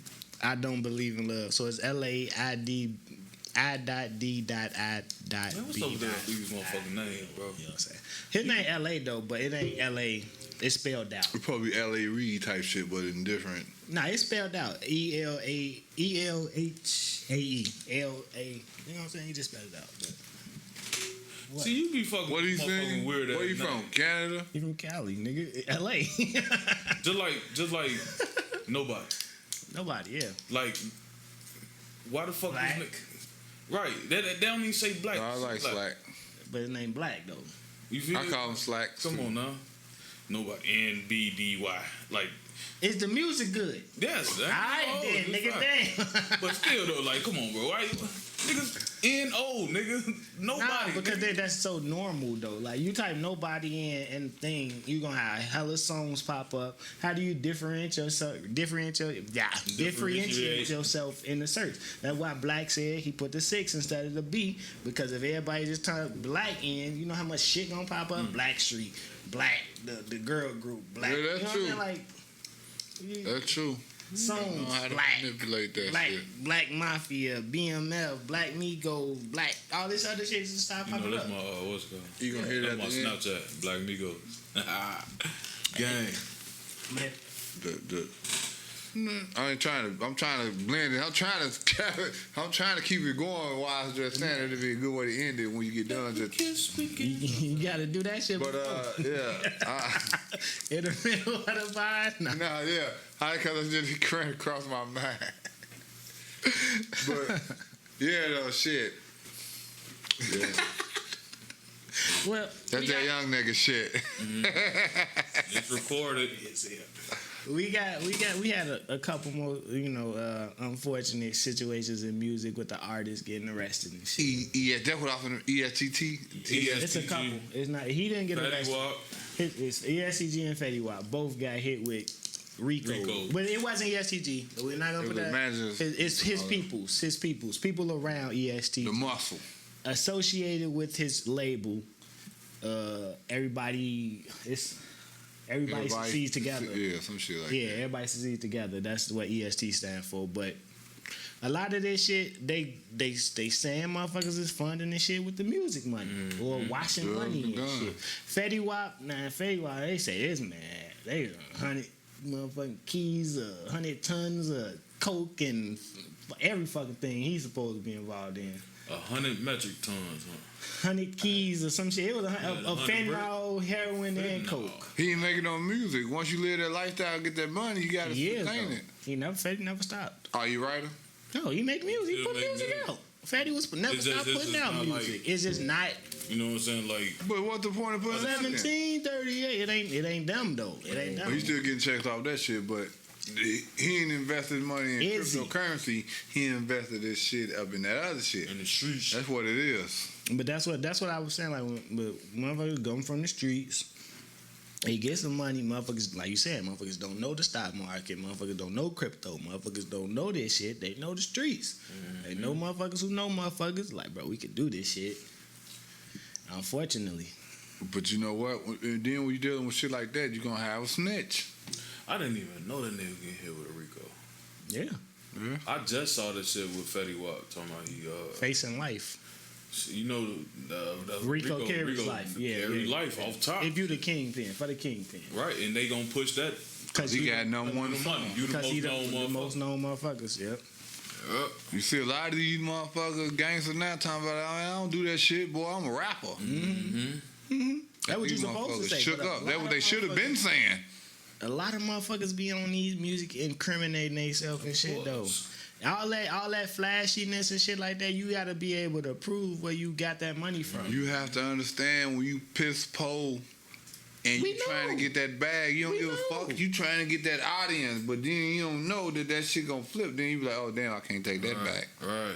I Don't Believe in Love. So it's L.A. I.D.I.B. Man, what's up with that dude's motherfucking name, bro? You know what I'm saying? His name L.A. though, but it ain't L.A. It's spelled out. It's probably L.A. Reid type shit, but in different. Nah, it's spelled out. E-L-H-A-E. L-A. You know what I'm saying? He just spelled it out. But what? See, you be fucking What are you motherfucking saying? weird ass Where you name. from? Canada? He from Cali, nigga. L.A. Just like nobody. Nobody, yeah. Like, why the fuck Black. this nigga? Right. They don't even say black. No, I like Slack. But his name Black though. You feel I me? call him Slack. Come on now. Nobody. N-B-D-Y. Like, Is the music good? yes. Alright then, nigga, damn. But still though, like, come on, bro. Why niggas N-O, nigga. Nobody. Nah, because nigga. that's so normal though. Like you type nobody in and thing, you gonna have hella songs pop up. How do you differentiate yourself in the search? That's why Black said he put the 6 instead of the B, because if everybody just type Black in, you know how much shit gonna pop up? Black Street, Black, the girl group, Black. Yeah, that's you know what I'm true. saying? Like That's true. songs, I know how to Black. manipulate that Black, shit. Black Mafia, BMF, Black Migos, Black, all this other shit just start You know, popping that's up. my, what's it called? You gonna hear That's that my at the end? Snapchat, Black Migos. Gang. Man, I ain't trying to. I'm trying to blend it. I'm trying to keep it going while I was just saying it'd be a good way to end it when you get done. Just, you gotta do that shit. but yeah, In the middle of the vibe. Nah. nah, yeah. I because it just ran across my mind. But yeah, though, shit. Yeah, Well, that's that young nigga shit. It's recorded. we had a couple more, unfortunate situations in music with the artists getting arrested and shit. That's what I'm ESTT. It's a couple. It's not. He didn't get Fetty arrested. Wap. It's ESCG and Fetty Wap both got hit with R.I.C.O. But it wasn't ESCG. We're not gonna It put was that. managers. It's his peoples. People around EST The muscle. associated with his label. Everybody succeeds together. Yeah, some shit like Yeah, that. everybody succeeds together. That's what EST stand for. But a lot of this shit, they saying motherfuckers is funding this shit with the music money or washing Drugs money and and guns. shit. Fetty Wap, they say this man, they 100 motherfucking keys, 100 tons of coke and every fucking thing he's supposed to be involved in. 100 metric tons, huh? 100 keys or some shit. It was a 100 fentanyl, heroin, and coke. He ain't making no music. Once you live that lifestyle, get that money, you gotta Yeah, sustain though. it. Fetty never stopped. Are you writer? No, he make music. He Still put make music music. out. Fatty was never It's just- stopped it's putting just out not music. like- It's just not You know what I'm saying? Like, But what's the point of putting it out there? 1738. It ain't them though. It ain't Well, them. he's still getting checks off that shit, but he ain't invested money in Is he? cryptocurrency. He invested this shit up in that other shit. in the streets. That's what it is. But that's what I was saying. Like, when motherfuckers come from the streets, he get some money. Motherfuckers, like you said, motherfuckers don't know the stock market. Motherfuckers don't know crypto. Motherfuckers don't know this shit. They know the streets. They know motherfuckers who know motherfuckers. Like, bro, we could do this shit. Unfortunately. But you know what? And then when you're dealing with shit like that, you're gonna have a snitch. I didn't even know that nigga get hit with a RICO. Yeah. Yeah. I just saw this shit with Fetty Wap talking about he Facing life. you know the R.I.C.O carries life. Yeah, carry yeah. life off top. If you the kingpin, for the kingpin. Right, and they gonna push that. Because He got number one the money. song. You the Because he most known the most motherfucker. known motherfuckers. Yep. You see a lot of these motherfuckers, gangsters now talking about, I don't do that shit, boy. I'm a rapper. That what you These supposed to motherfuckers say. shook but a up. lot That's what of they should have been saying. A lot of motherfuckers be on these music incriminating themselves and shit though. All that flashiness and shit like that, you gotta be able to prove where you got that money from. You have to understand when you piss pole and We you trying to know. get that bag, you don't We give a know. fuck. You trying to get that audience, but then you don't know that shit gonna flip. Then you be like, oh damn, I can't take that back. Right.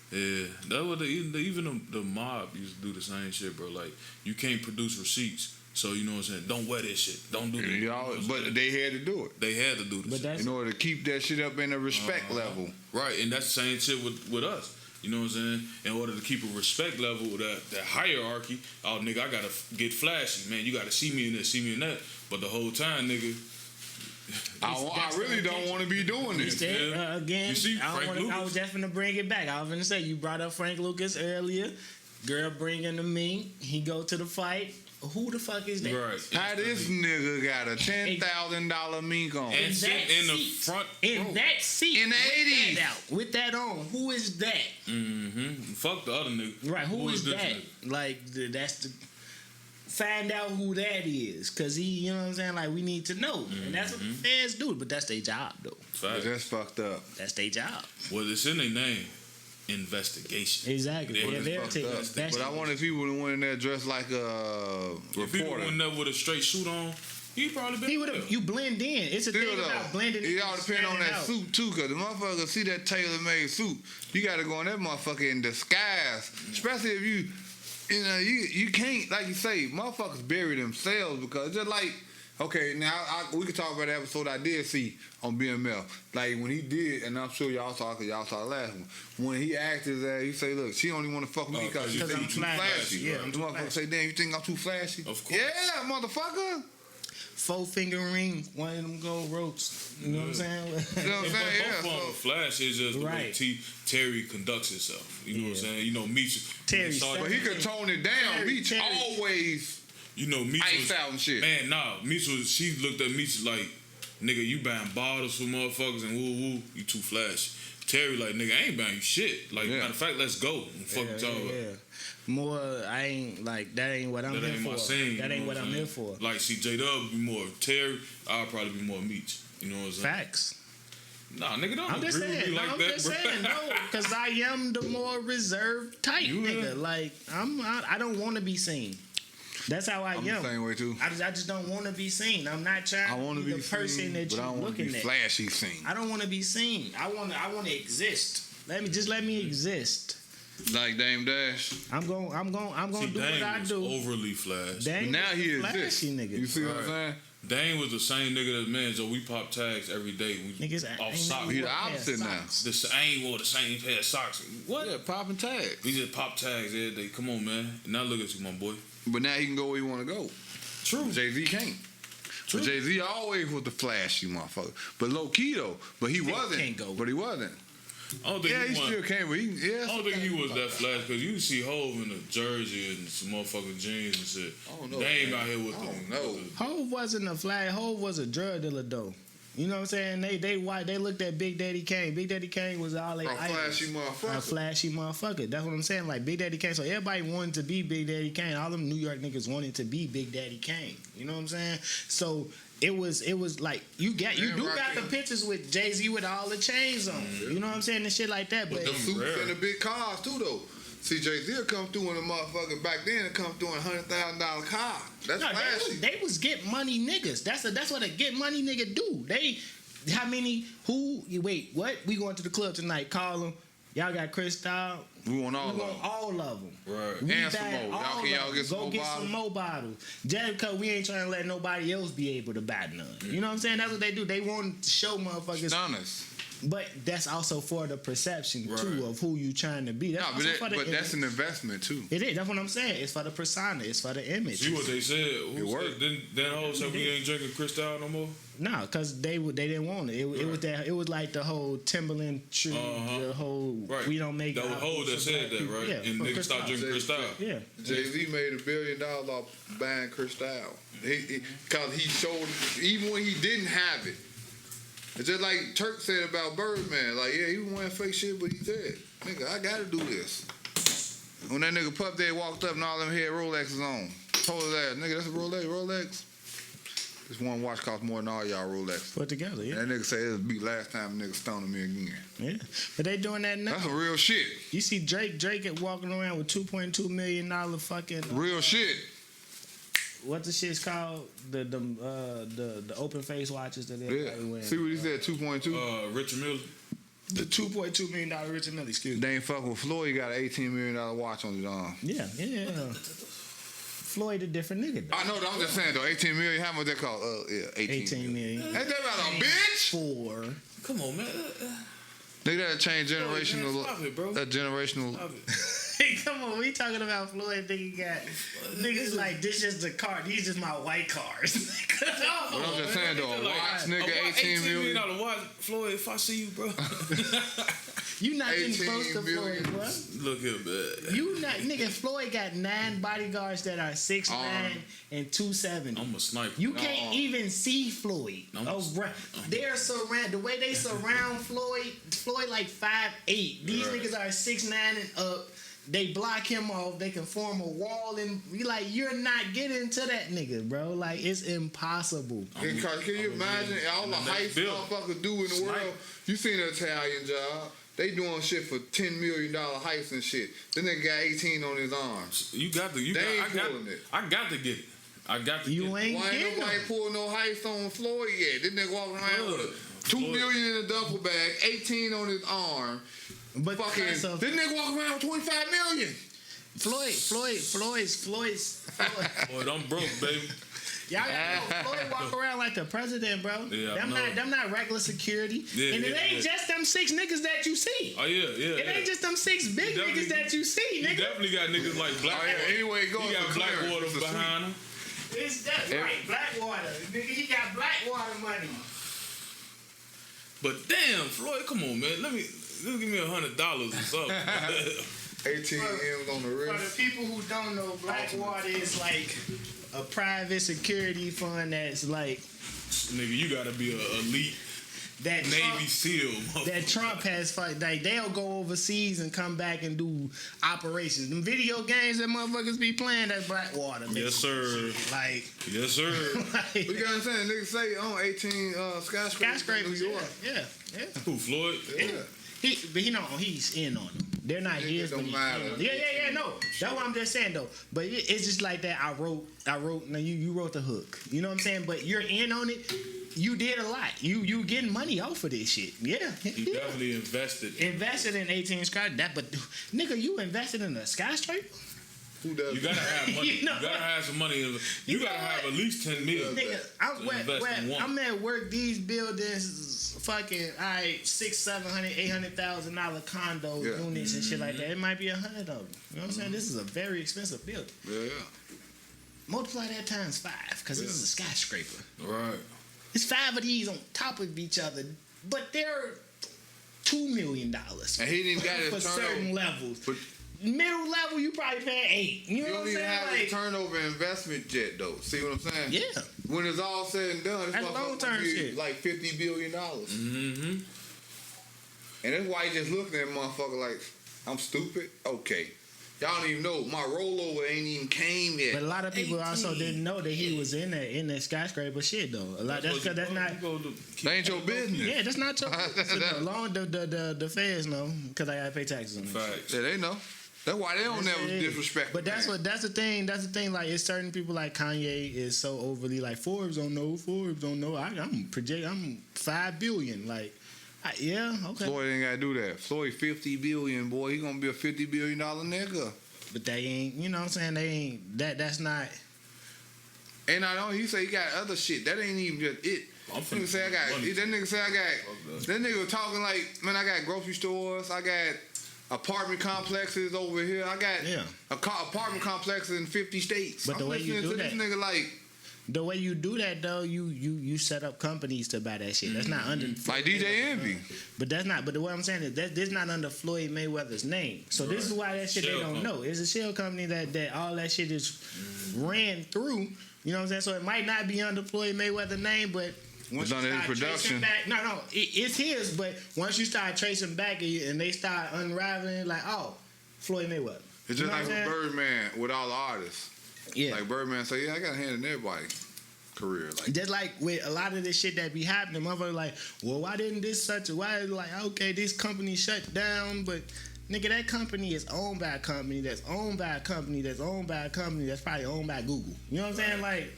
Yeah, that was even the mob used to do the same shit, bro. Like you can't produce receipts, so you know what I'm saying. Don't wear this shit. Don't do that. Y'all, but they had to do it They had to do this. But that's in order to keep that shit up in a respect level. Right, and that's the same shit with us. You know what I'm saying? In order to keep a respect level, that hierarchy, oh nigga, I gotta get flashy, man. You gotta see me in this, see me in that. But the whole time, nigga, I really don't want to be doing this. Again, You see Frank I Lucas? was just finna bring it back. I was finna say, you brought up Frank Lucas earlier. Girl bringing the mink. He go to the fight. Who the fuck is that? right. How this nigga got a $10,000 mink on? And sit in the seat. front In row. that seat. In the with 80s. that out, with that on. Who is that? Fuck the other nigga. Right, who is this that? nigga? Like, that's the... Find out who that is. Because he, you know what I'm saying? Like, we need to know. And that's what the fans do. But that's their job, though. Fact. That's fucked up. That's their job. Well, it's in their name. Investigation. Exactly. Yeah, Yeah, they'll Fucked take up. it. But I wonder if he would have went in there dressed like a If he reporter. went up with a straight suit on, he probably been. He would have. You blend in. It's a Still thing though, about blending in. it all depend on standing that out. suit too, cause the motherfucker see that tailor-made suit. You gotta go in that motherfucker in disguise, especially if you know, you can't, like you say, motherfuckers bury themselves because just like, okay, now we can talk about the episode I did see on BML, like when he did, and I'm sure y'all saw, cause y'all saw the last one. When he asked his ass, he say, "Look, she only want to fuck me because you Because think I'm you too flashy. flashy." Yeah, I'm the too motherfucker flashy. say, "Damn, you think I'm too flashy?" Of course. Yeah, motherfucker. 4-finger ring, one of them gold ropes. You know what I'm saying? You know what I'm But saying? Yeah. both of them So, Flash is just the way Right. Terry conducts himself. You know what I'm saying? You know, Meech. Terry but he could tone it down. Meech Terry. always You know, Meech iced was, out and shit. Man, nah, Meech was. She looked at Meech like, nigga, you buying bottles for motherfuckers and woo woo, you too flashy. Terry like, nigga, I ain't buying you shit. Like, Yeah. matter of fact, let's go. And fuck you talking about. More, I ain't like that. Ain't what I'm That here ain't for. my scene. That you ain't know what I'm saying? here for. Like, see, J-Dub would be more Terry. I'll probably be more Meech. You know what I'm saying? Facts. Nah, nigga, don't I'm just agree with saying. me No, like I'm that, just bro. saying. No, because I am the more reserved type You nigga. is. Like I don't want to be seen. That's how I I'm am. the same way too. I just don't want to be seen. I'm not trying I want to to be be the person seen, that but I you're don't want to be looking at. flashy seen. I don't want to be seen. I want to exist. Let me exist. Like Dame Dash. I'm going See, do what I Dame was do. overly flash. Dame But now is he a flashy exists. nigga. You see what I'm Right. saying? Dame was the same nigga that, man, so we pop tags every day. We Niggas off ain't socks. He the Pair of opposite now. socks. I ain't wore the same pair of socks. What? Yeah, popping tags. We just pop tags every day. Come on, man. Now look at you, my boy. But now he can go where he want to go. True. Jay-Z can't. But Jay-Z always was the flashy motherfucker. But low key though. But he wasn't. can't go. But he wasn't. I don't think Yeah, he he still came. But I don't think he was that flash because you see Hove in a jersey and some motherfucking jeans and shit. I don't know, Dame man. out here with I the. don't know. with the- Hove wasn't a flag. Hove was a drug dealer though. You know what I'm saying? They looked at Big Daddy Kane. Big Daddy Kane was all they A flashy motherfucker. A flashy motherfucker. That's what I'm saying. Like Big Daddy Kane. So everybody wanted to be Big Daddy Kane. All them New York niggas wanted to be Big Daddy Kane. You know what I'm saying? So it was like you got the pictures with Jay-Z with all the chains on. You know what I'm saying? And shit like that. But The suits rare. and the big cars too though. See, Jay-Z will come through in a motherfucker back then and come through in $100,000 car. That's no, flashy. they was get money niggas. That's what a get money nigga do. Wait, what? We going to the club tonight. Call them. Y'all got Cristal. We want all We of want them. all of them. Right. We And some buying more. all Can y'all of get them. some Go more get bottles? some more bottles. Just because we ain't trying to let nobody else be able to buy none. You know what I'm saying? That's what they do. They want to show motherfuckers. Stunners. But that's also for the perception Right. too of who you trying to be. That's No, also for the but that's image. an investment too. It is. That's what I'm saying. It's for the persona. It's for the image. See what they said? Who It worked. said? Didn't that whole said we ain't drinking Cristal no more? No, because they didn't want it. It was that. It was like the whole Timberland tree. The whole Right. we don't make. That was Hov that said that, right? Yeah, And for niggas stopped drinking Cristal. Yeah. Jay-Z made $1 billion off buying Cristal. Because he showed, even when he didn't have it. It's just like Turk said about Birdman. Like, yeah, he was wearing fake shit, but he said, nigga, I gotta do this. When that nigga Puff Daddy walked up and all them had Rolexes on, told his ass, nigga, that's a Rolex. This one watch cost more than all y'all Rolex. Put together, yeah. And that nigga said it'll be last time nigga stoning me again. Yeah. But they doing that now. That's some real shit. You see Drake walking around with $2.2 million fucking Real shit. what the shit's called? The open face watches that Yeah. everybody wears. See what he said, 2.2? Richard Mille. The $2.2 million Richard Mille, excuse me. They ain't fucking with Floyd. He got an $18 million watch on his arm. Yeah. Floyd a different nigga though. I know, I'm just saying though, 18 million, how much that cost? 18 million. Ain't that about a bitch? 4. Come on, man. They gotta change man, generational. stop it, bro. That generational. Stop it. Hey, come on, we talking about Floyd thinking got niggas like this just the car. These just my white cars. But I'm just saying though, a watch nigga, 18 million. $18 watch, Floyd. If I see you, bro. You not getting 18 close to million. Floyd, bro. Look here, man. You not nigga. Floyd got 9 bodyguards that are 6'9" and 270. I'm a sniper. You can't even see Floyd. They're surround the way they surround Floyd. Floyd like 5'8". These niggas are 6'9" and up. They block him off. They can form a wall, and you're not getting to that nigga, bro. Like it's impossible. Can you imagine all the heists motherfuckers do in the world? You seen the Italian Job? They doing shit for $10 million heists and shit. Then they got 18 on his arms. You got to. I got to get it. I got to. You ain't Why ain't getting nobody them. pull no heist on Floyd yet? This nigga walking around with $2 million in a duffel bag, 18 on his arm. But Fucking, this nigga walking around with 25 million. Floyd's. Floyd, I'm broke, baby. Y'all got Floyd walk around like the president, bro. Yeah, them not regular security. Yeah, and it ain't just them 6 niggas that you see. Oh yeah. It ain't just them 6 big niggas that you see, You nigga. definitely got niggas like Blackwater. Anyway, He got Blackwater behind him. It's that right, Blackwater. Nigga, he got Blackwater money. But damn, Floyd, come on, man. Let me give me $100 or something. 18 M's on the For wrist. the people who don't know, Blackwater is like a private security fund that's like Nigga, you gotta be a elite that Navy Trump, SEAL. that Trump has fight. Like they'll go overseas and come back and do operations. Them video games that motherfuckers be playing, that's Blackwater. Yes, sir. Like, Yes, sir. You got what I'm saying? Niggas say on 18 skyscrapers in New York. Yeah. Who, Floyd? Yeah. He's in on them. They're not his, but don't he's matter. in on them. Yeah, no. That's what I'm just saying though. But it's just like that. I wrote. Now you wrote the hook. You know what I'm saying? But you're in on it. You did a lot. You getting money off of this shit. Yeah. You definitely invested. Invested in 18 skyscraper. But nigga, you invested in a skyscraper? Who does? You gotta have money. You know You gotta have some money. You gotta have at least 10 million. Nigga, invest in one. I'm at work. These buildings, fucking, $600,000, $700,000, $800,000 condos, units and shit like that. It might be 100 of them. You know what I'm saying? This is a very expensive building. Yeah. Multiply that times 5, because this is a skyscraper. Right. It's 5 of these on top of each other, but they're $2 million. And he didn't got his for turnover. certain levels. But Middle level, you probably paying 8. You know you what don't I'm even saying? have his turnover investment yet, though. See what I'm saying? Yeah. When it's all said and done, That's it's long-term shit. like $50 billion. Mm-hmm. And that's why he just looking at motherfucker like, I'm stupid? Okay. Y'all don't even know. My rollover ain't even came yet. But a lot of people also didn't know that he was in that skyscraper shit though. A lot that's not. That ain't your business. Yeah, that's not your. Long the feds know because I gotta pay taxes on it. Facts. Yeah, they know. That's why they don't never disrespect. But that's man. that's the thing. Like it's certain people like Kanye is so overly like Forbes don't know. I'm 5 billion. Like, yeah, okay. Floyd ain't gotta do that. Floyd 50 billion, boy. He gonna be a $50 billion nigga. But they ain't. You know what I'm saying? They ain't. That's not. And I know he say he got other shit. That ain't even just it. I'm That nigga say I got. That nigga was talking like, man, I got grocery stores. I got apartment complexes over here. I got apartment complexes in 50 states. But the way you do this that, nigga like. the way you do that though, you set up companies to buy that shit. That's not under Like DJ Envy. But that's not. But the way I'm saying is this not under Floyd Mayweather's name. So this is why that shit Shell they don't know. It's a shell company that all that shit is ran through. You know what I'm saying? So it might not be under Floyd Mayweather's name, but once It's under you his start production. tracing back, no, it's his. But once you start tracing back and they start unraveling, like, oh, Floyd Mayweather. It's You just know like what I'm saying? Birdman with all the artists. Yeah. Like Birdman say, yeah, I got a hand in everybody's career. Like Just like with a lot of this shit that be happening, motherfuckers like, well, why didn't this why like, okay, this company shut down, but nigga, that company is owned by a company that's owned by a company that's owned by a company that's probably owned by Google. You know what I'm saying? Like,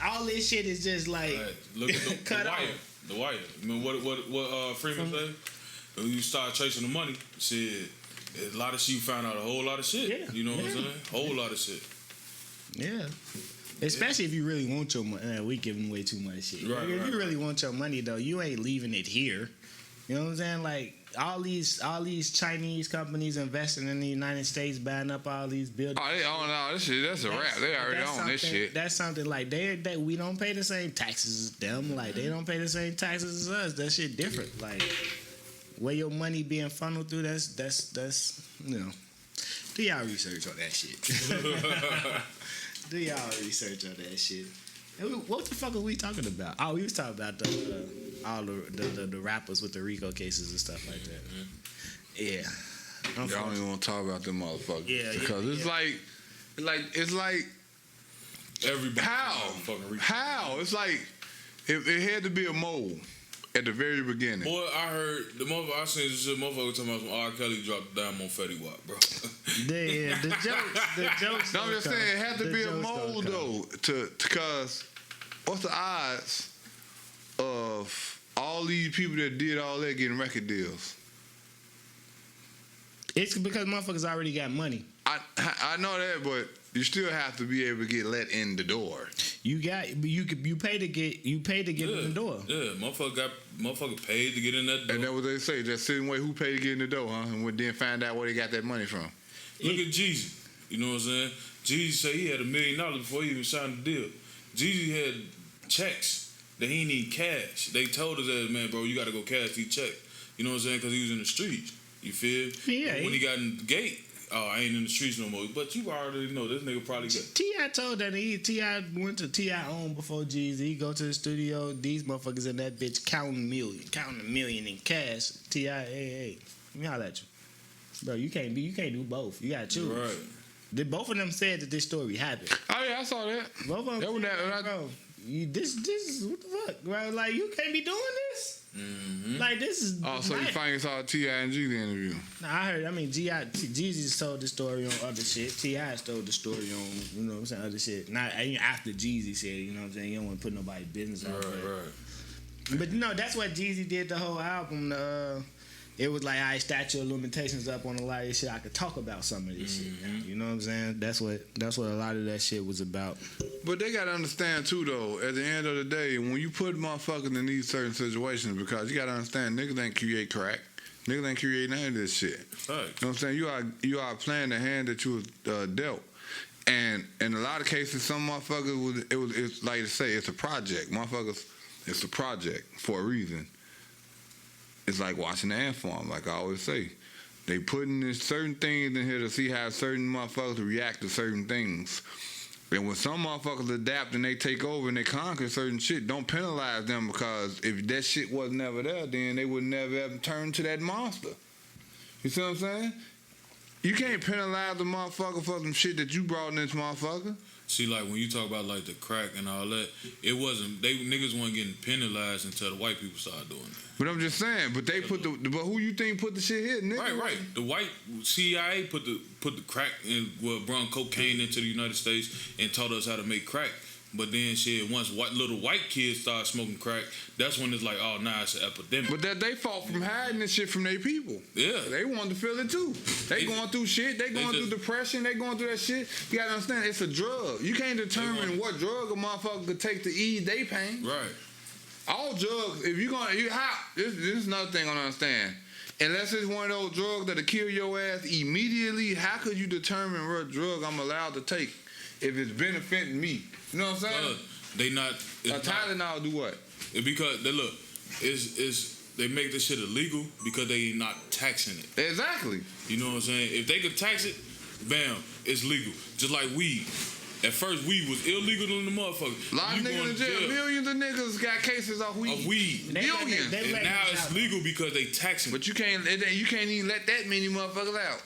all this shit is just like Look at the cut wire. off. The wire. I mean, what Freeman said? When you start chasing the money, shit, a lot of shit, you found out a whole lot of shit. Yeah. You know what I'm saying? Whole lot of shit. Yeah. Especially if you really want your money. We giving away too much shit. Right, if right, you really want your money, though, you ain't leaving it here. You know what I'm saying? Like, all these Chinese companies investing in the United States, buying up all these buildings. oh, they own all this shit. That's a wrap. They already own this shit. That's something like they we don't pay the same taxes as them. Like, they don't pay the same taxes as us. That shit different. Like, where your money being funneled through, that's you know. Do y'all research on that shit? Do y'all research on that shit? What the fuck are we talking about? Oh, we was talking about all the rappers with the RICO cases and stuff like that. Yeah. Y'all don't even want to talk about them motherfuckers. Yeah, because yeah, it's yeah. like Everybody. how? How? It's like it had to be a mole at the very beginning. Boy, I heard the motherfucker. I seen this shit. Motherfucker talking about some R. Kelly dropped the dime on Fetty Wap, bro. The jokes. No, I'm just saying it had to The be a jokes mole don't though, because what's the odds of all these people that did all that getting record deals? It's because motherfuckers already got money. I know that, but you still have to be able to get let in the door. You pay to get in the door. Yeah, motherfucker paid to get in that door. And that's what they say. Just sitting way who paid to get in the door, huh? And then find out where they got that money from. Look at Jeezy. You know what I'm saying? Jeezy said he had $1 million before he even signed the deal. Jeezy had checks that he need cash. They told us that, man, bro, you got to go cash these checks. You know what I'm saying? Because he was in the streets. You feel? Yeah. But when he got in the gate, oh, I ain't in the streets no more. But you already know this nigga probably got. T.I. told that T.I. went to T.I. own before Jeezy. He go to the studio. These motherfuckers in that bitch counting a million in cash. T.I. Hey, let me holler at you, bro. You can't do both. You gotta choose. Right. Both of them said that this story happened. Oh yeah, I saw that. Both of them. That was said, that- bro. This is what the fuck, bro? Like, you can't be doing this. Mm-hmm. Like, this is. Oh, so you finally saw T.I. and G the interview. Nah, I heard. I mean, Jeezy told the story on other shit. T.I. told the story on, you know what I'm saying, other shit. Not after Jeezy said it, you know what I'm saying. You don't want to put nobody's business out there. Right. But you know, that's what Jeezy did the whole album. It was like, I statute of limitations up on a lot of this shit. I could talk about some of this shit. You know what I'm saying? That's what a lot of that shit was about. But they gotta understand too, though. At the end of the day, when you put motherfuckers in these certain situations, because you gotta understand, niggas ain't create crack. Niggas ain't create none of this shit. Right. You know what I'm saying? You are playing the hand that you was dealt. And in a lot of cases, some motherfuckers it's like to say it's a project. Motherfuckers, it's a project for a reason. It's like watching the ant farm, like I always say. They putting in certain things in here to see how certain motherfuckers react to certain things. And when some motherfuckers adapt and they take over and they conquer certain shit, don't penalize them, because if that shit was never there, then they would never ever turn to that monster. You see what I'm saying? You can't penalize the motherfucker for some shit that you brought in this motherfucker. See, like when you talk about like the crack and all that, it wasn't. Niggas weren't getting penalized until the white people started doing it. But I'm just saying. But they but who you think put the shit here, nigga? Right. The white CIA put the crack and brought cocaine into the United States and taught us how to make crack. But then shit, once little white kids start smoking crack, that's when it's like, oh, nah, it's an epidemic. But that they fought from hiding this shit from their people. Yeah. They wanted to feel it too. They going through shit. They going through depression. They going through that shit. You gotta understand, it's a drug. You can't determine what drug a motherfucker could take to ease their pain. Right. All drugs, if you're gonna, this is another thing I don't understand. Unless it's one of those drugs that'll kill your ass immediately, how could you determine what drug I'm allowed to take if it's benefiting me? You know what I'm saying? They not. Tylenol do what? Because they look, they make this shit illegal because they not taxing it. Exactly. You know what I'm saying? If they could tax it, bam, it's legal. Just like weed. At first, weed was illegal in the motherfucker. A lot of niggas in jail. Millions of niggas got cases of weed. Millions. And now it's legal because they taxing. But you can't even let that many motherfuckers out.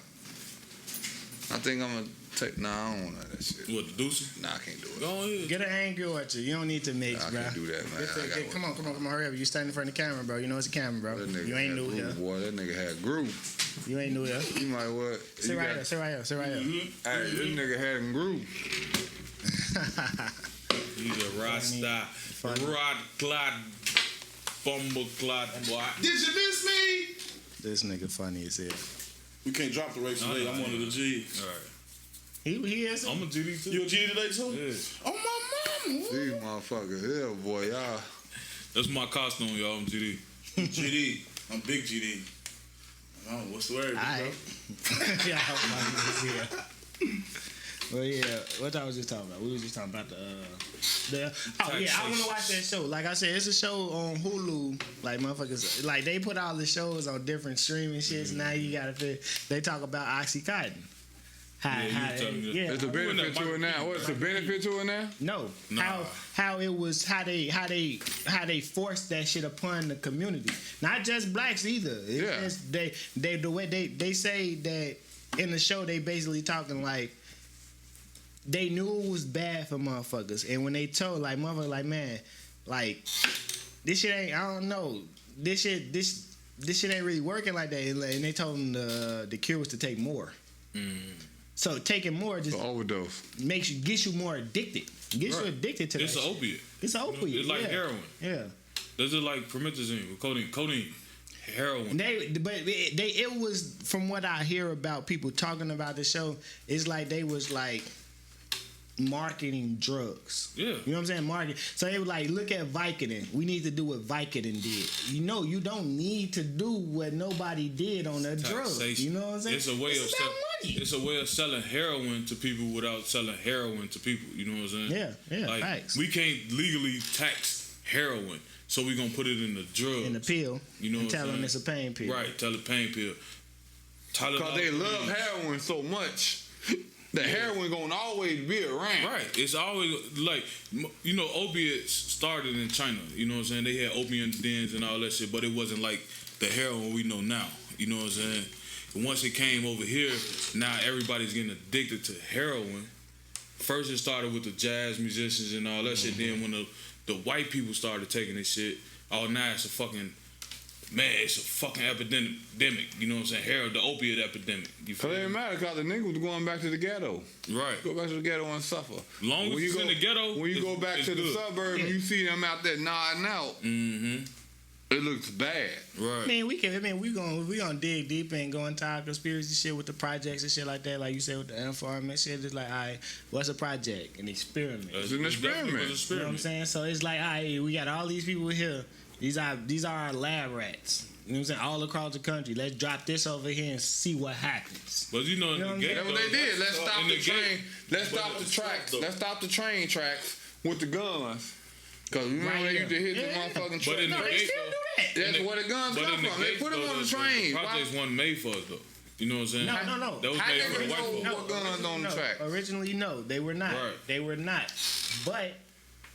I think I'm gonna take. Nah, I don't want that shit. What, the Dussé? Nah, I can't do it. Go ahead. Get an angry orchard. You don't need to mix, I bro. can't do that, man. Come on, hurry up. You standing in front of the camera, bro. You know it's a camera, bro. You ain't new here. Boy, that nigga had groove. You ain't new here. You might what? Sit right here. Hey, this nigga had groove. He's a Rasta, Rod Clod, Bumble Clod, boy. Did you miss me? This nigga funny as hell. We can't drop the race today. I'm one of the G's. All right. He is. I'm a GD too. You a G today too? Yeah. Oh my mama. These motherfuckers here, boy, y'all. That's my costume, y'all. I'm GD. GD. I'm big GD. I don't know what's the word, bro. Alright. Yeah, funny as hell. Well, yeah, what I was just talking about. We was just talking about I want to watch that show. Like I said, it's a show on Hulu. Like motherfuckers, like they put all the shows on different streaming shits. Now you gotta fit. They talk about R.I.C.O. There's a benefit to it now. What's the benefit to it now? No. Nah. How it was how they forced that shit upon the community. Not just blacks either. It's just they the way they say that in the show they basically talking like they knew it was bad for motherfuckers, and when they told like motherfuckers like man, like this shit ain't, I don't know, this shit ain't really working like that, and they told them the cure was to take more. So taking more just overdose gets you more addicted. Gets you addicted to that. It's an opiate. It's an opiate. It's like heroin. Yeah. This is like promethazine with codeine. Heroin. It was, from what I hear about people talking about the show, it's like they was like marketing drugs. Yeah. You know what I'm saying? Marketing. So they were like, look at Vicodin. We need to do what Vicodin did. You know, you don't need to do what nobody did on a drug. You know what I'm saying? It's a way It's a way of selling heroin to people without selling heroin to people. You know what I'm saying? Yeah, like, facts. we can't legally tax heroin, so we're gonna put it in the drug. In the pill. You know and what tell I'm them saying? it's a pain pill. Right, tell the pain pill. Because they love heroin so much. The heroin gonna always be around. Right. It's always like, you know, opiates started in China. You know what I'm saying? They had opium dens and all that shit, but it wasn't like the heroin we know now. You know what I'm saying? And once it came over here, now everybody's getting addicted to heroin. First it started with the jazz musicians and all that shit. Then when the white people started taking this shit, now it's a fucking... Man, it's a fucking epidemic. You know what I'm saying? Heroin, the opiate epidemic. You feel Cause it me? didn't matter because the nigga was going back to the ghetto. Right. Go back to the ghetto and suffer. Long as it's in the ghetto, when you go back to the suburbs, you see them out there nodding out. Mm-hmm. It looks bad. Right. We gonna dig deep and go into our conspiracy shit with the projects and shit like that. Like you said with the environment shit, it's like, all right, what's a project? An experiment. It's an experiment. It was You know what I'm saying? So it's like, all right, we got all these people here. These are our lab rats. You know what I'm saying? All across the country. Let's drop this over here and see what happens. But you know, know in the That's what they did. Let's stop the train. Let's stop the tracks. though. Let's stop the train tracks with the guns. Cause you remember they used to hit the motherfucking But in train. the They gate, still do that. That's where the guns but come in the from. They gate, put them though, on the the train. projects wasn't made for us though. You know what I'm saying? No. That was How made they for the white gonna folks. know what guns on the track? Originally, no, they were not. Right. They were not. But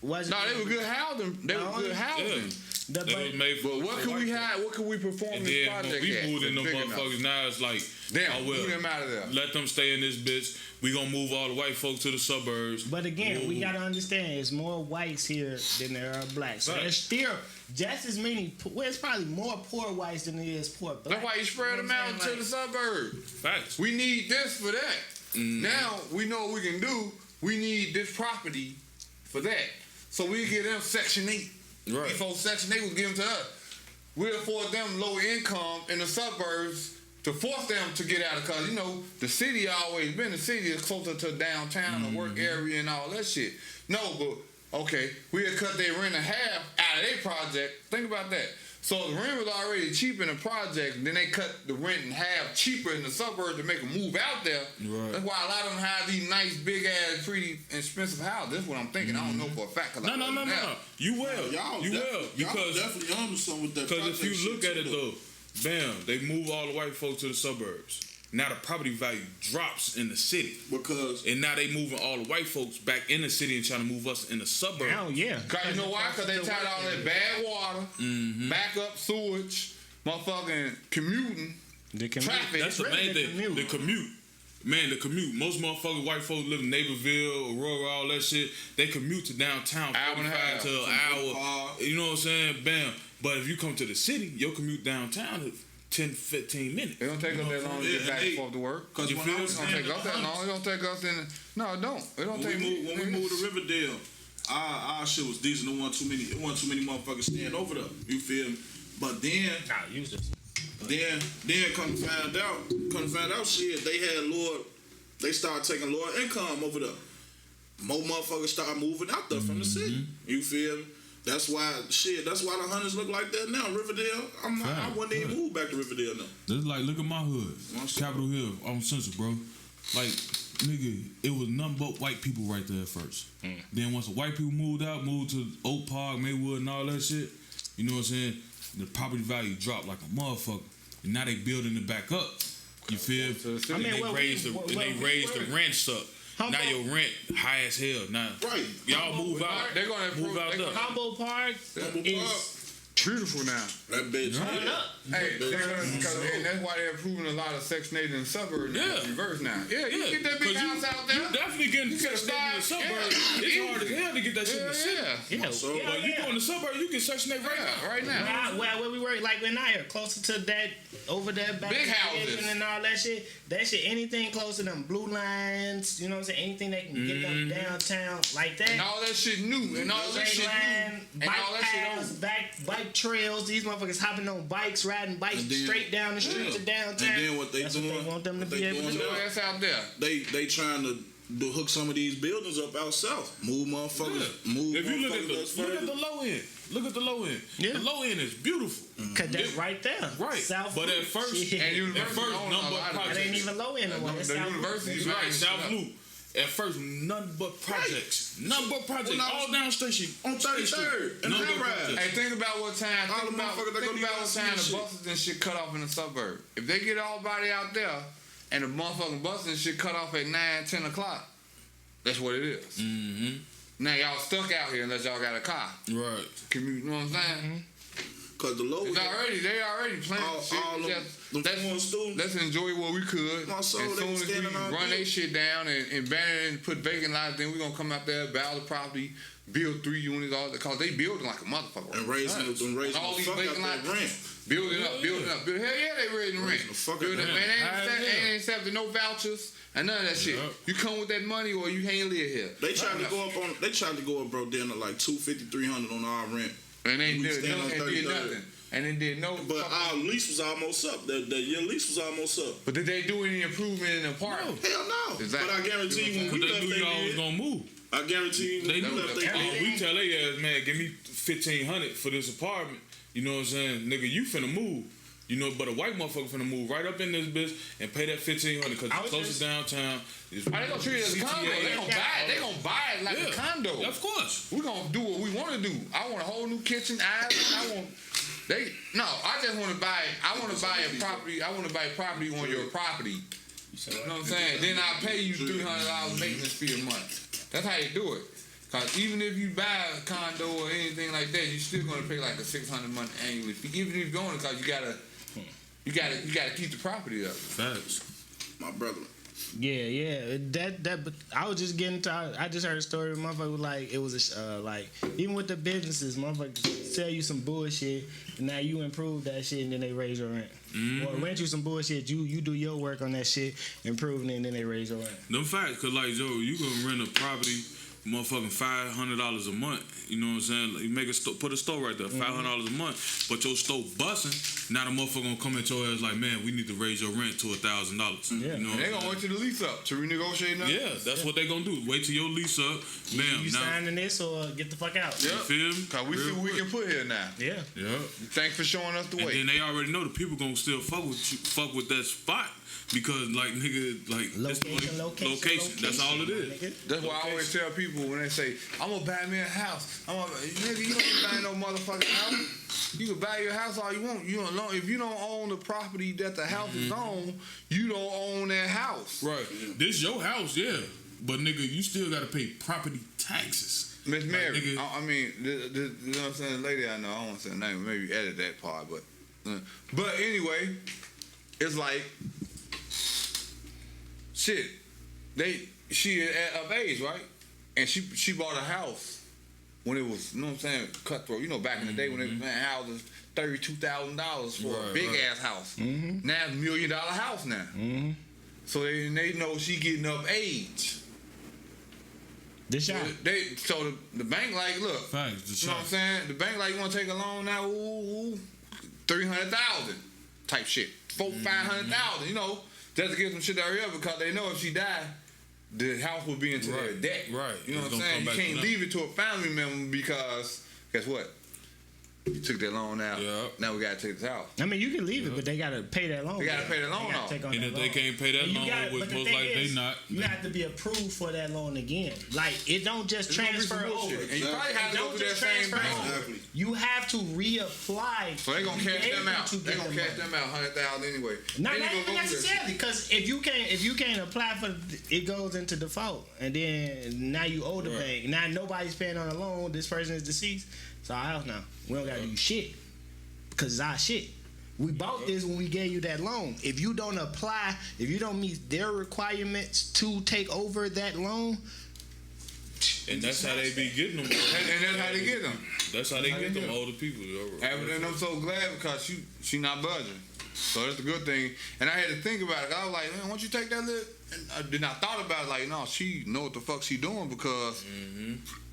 wasn't. No, they were good housing. They were good housing. The, That was made for. But what for can white we folks. have? What can we perform And this then when project we at? moved in them Big enough? motherfuckers, now it's like, Damn, oh well, move them out of there. let them stay in this bitch. We gonna move all the white folks to the suburbs. But again, we Ooh. gotta understand, there's more whites here than there are blacks. So Right. there's still just as many. Well, it's probably more poor whites than there is poor blacks. That's why you spread them out to the suburbs. Facts. We need this for that. Now we know what we can do. We need this property for that. So we give them Section 8. Right. Before Section 8 was given to us. We afford them low income in the suburbs to force them to get out of, because, you know, the city always been, the city is closer to downtown, the work area and all that shit. No, but Okay, we had cut their rent in half out of their project. Think about that. So the rent was already cheap in the project, then they cut the rent in half cheaper in the suburbs to make them move out there. Right. That's why a lot of them have these nice, big ass, pretty expensive houses. That's what I'm thinking. I don't know for a fact. No. You will. Y'all You will. Because definitely on to something with that. if you project look shit at it too, though, bam, they move all the white folks to the suburbs. Now the property value drops in the city. because And now they moving all the white folks back in the city and trying to move us in the suburbs. Hell yeah. Cause you know why? Cause they tied all that bad water, backup sewage, motherfucking commuting, traffic. That's the main thing. The commute. Man, the commute. Most motherfucking white folks live in Naperville, Aurora, all that shit. They commute to downtown Hour and a 45 half. to an hour. You know what I'm saying? Bam. But if you come to the city, your commute downtown is 10, 15 minutes. It don't take us that long to get back and forth to work. because You when feel I was It don't staying take in us the that long. Hunts, It don't take us in. No, it don't. It don't take. when we moved to Riverdale, our shit was decent. It wasn't too many motherfuckers staying over there. You feel me? But then Nah, use this. Then come to find out, shit, they started taking lower income over there. More motherfuckers started moving out there from the city. You feel me? That's why the Hunters look like that now. Riverdale, I wouldn't even move back to Riverdale now. This is like, look at my hood. Capitol Hill on Central, bro. Like, nigga, it was nothing but white people right there at first. Then once the white people moved to Oak Park, Maywood, and all that shit, you know what I'm saying? The property value dropped like a motherfucker. And now they building it back up. You feel? I mean, They raised the rents up. Now your rent high as hell. Now Right. y'all move out. They're gonna Move out there. Combo Park is beautiful now. That bitch. turning up. Hey, and that's why they're improving a lot of Section 8 in the suburbs. Now. Yeah. It's reverse now. Yeah, you get that big 'Cause house out there. You definitely getting You Section 8 in the start- suburbs. yeah. It's hard as hell to get that shit in the city. Yeah, So, yeah, But you go in the suburbs, you get Section 8 right now. Right now. Where we were, like when I here, closer to that, over there, back Big in the houses. kitchen and all that shit. That shit, anything close to them blue lines, you know what I'm saying? Anything that can get them downtown like that. And all that shit new. And all that Straight shit line, new. And bike all that shit paths, old. bike trails. These motherfuckers hopping on bikes, riding bikes And then- straight down the street to downtown. And then what they That's doing? what they want them to what be they able to doing do. Your now, ass out there. They trying to hook some of these buildings up out south. Move motherfuckers. Yeah. Move If you look motherfuckers at the further. low end, look at the low end. Yeah. The low end is beautiful. Cause that's right there. Right. South But at Loop. first- Shit. And At university first, own a number lot of That projects. ain't even low end no more. That's The South Loop. university's Right, right. South Loop. At first, none but projects. None but projects. When I was All down Station. on 33rd and None but high rise. projects. Hey, think about what time. All Think the about motherfuckers that think go about what to time the shit. buses and shit cut off in the suburb. If they get all body out there, and the motherfucking buses and shit cut off at 9, 10 o'clock, that's what it is. Mm-hmm. Now y'all stuck out here unless y'all got a car. Right. Commute, you know what I'm saying? Cause the low They already playing all shit. them Just- foreign students. let's enjoy what we could. My soul, As they soon was as we standing out run there. they shit down and ban it and put vacant lots, then we gonna come out there, battle the property, build 3 units, all that, cause they building like a motherfucker. and raising All the these fuck vacant out that lots. rent. Building up. Hell yeah, they raising rent. Raising the fuck Building up up. the Man, rent. ain't accepting no vouchers and none of that shit. Yeah. You come with that money or you can't live here. They tried to go up, bro, down to like 250, 300 on our rent. And they We did stand on did 33rd. nothing. And they did no. But our lease was almost up. The year lease was almost up. But did they do any improvement in the apartment? Hell no. Exactly. But I guarantee you when But we they left, knew they y'all was did. gonna move. I guarantee you They when we knew. left, they did. We tell their ass, man, give me $1,500 for this apartment. You know what I'm saying? Nigga, you finna move. You know, but a white motherfucker finna move right up in this bitch and pay that $1,500 because I the was closest downtown is. Why they gonna treat it as a condo? They gonna buy it. They gonna buy it like a condo. Of course. We gonna do what we want to do. I want a whole new kitchen. I just want to buy. I want to buy a property. I want to buy property on your property. You know what I'm saying? Then I pay you $300 maintenance fee a month. That's how you do it. Cause even if you buy a condo or anything like that, you still gonna pay like a $600 month annually fee. Even if you're going, cause you gotta keep the property up. Facts. My brother. Yeah. But I was just getting to. I just heard a story. Motherfucker was like it was like even with the businesses, motherfuckers sell you some bullshit, and now you improve that shit, and then they raise your rent. Or rent you some bullshit, you do your work on that shit, improving it, and then they raise your rent. Them facts, cause like Joe, you gonna rent a property motherfucking $500 a month. You know what I'm saying? You make put a store right there, $500 a month, but your store busting. Now the motherfucker gonna come at your ass like, man, we need to raise your rent to $1,000. Yeah. You know And they gonna wait till the lease up to renegotiate nothing. Yeah, that's what they gonna do. Wait till your lease up. Bam. You now, signing this or get the fuck out. Yeah. you feel me? Cause we Real see what we quick. can put here now. Yeah. Yeah. Thanks for showing us the And way. then they already know the people gonna still fuck with that spot because like nigga like Location. That's all it is. Nigga. That's why I always tell people when they say, I'm gonna buy me a house. Nigga, you don't buy no motherfucking house. You can buy your house all you want. You don't know if you don't own the property that the house is on, you don't own that house. Right. This your house, yeah. But nigga, you still gotta pay property taxes. Miss Mary, nigga- I mean, you know what I'm saying? Lady I know, I don't want to say her name, maybe edit that part, but anyway, it's like, shit, she of age, right? And she bought a house when it was, you know what I'm saying, cutthroat. You know, back in the day when they man houses $32,000 for a big ass house. Now it's $1 million house now. So they know she getting of age. This shot. So the bank like, look, Facts, you know what I'm saying? The bank like, you want to take a loan now? Ooh, 300,000 type shit, 500,000. You know, just to get some shit to hurry up because they know if she die, the house will be into their debt. Right. You know It's what I'm gonna saying? come You back to can't them. leave it to a family member because guess what? You took that loan out. Yeah. Now we gotta take this house. I mean, you can leave it, but they gotta pay that loan. They gotta pay the loan gotta off. take on And that if they loan. can't pay that And you loan, gotta- which but the most thing likely is, they not. You have to be approved for that loan again. Like it don't just It's gonna be some transfer bullshit. over. And you probably have to go Don't through that just same transfer bank. over. Exactly. You have to reapply. So they gonna to be cash them able out. to They get gonna the cash money. them out 100,000 anyway. Not Then you even gonna go through that shit. necessarily, because if you can't apply for it goes into default, and then now you owe the bank. Now nobody's paying on the loan. This person is deceased. It's our house now. We don't gotta do shit because it's our shit. We bought this when we gave you that loan. If you don't apply, if you don't meet their requirements to take over that loan, And that's how they be getting them. And that's how they get them. That's how they get them older people. And I'm so glad because she not budging. So that's a good thing. And I had to think about it. I was like, man, why don't you take that little? And then I thought about it like, no, she know what the fuck she doing because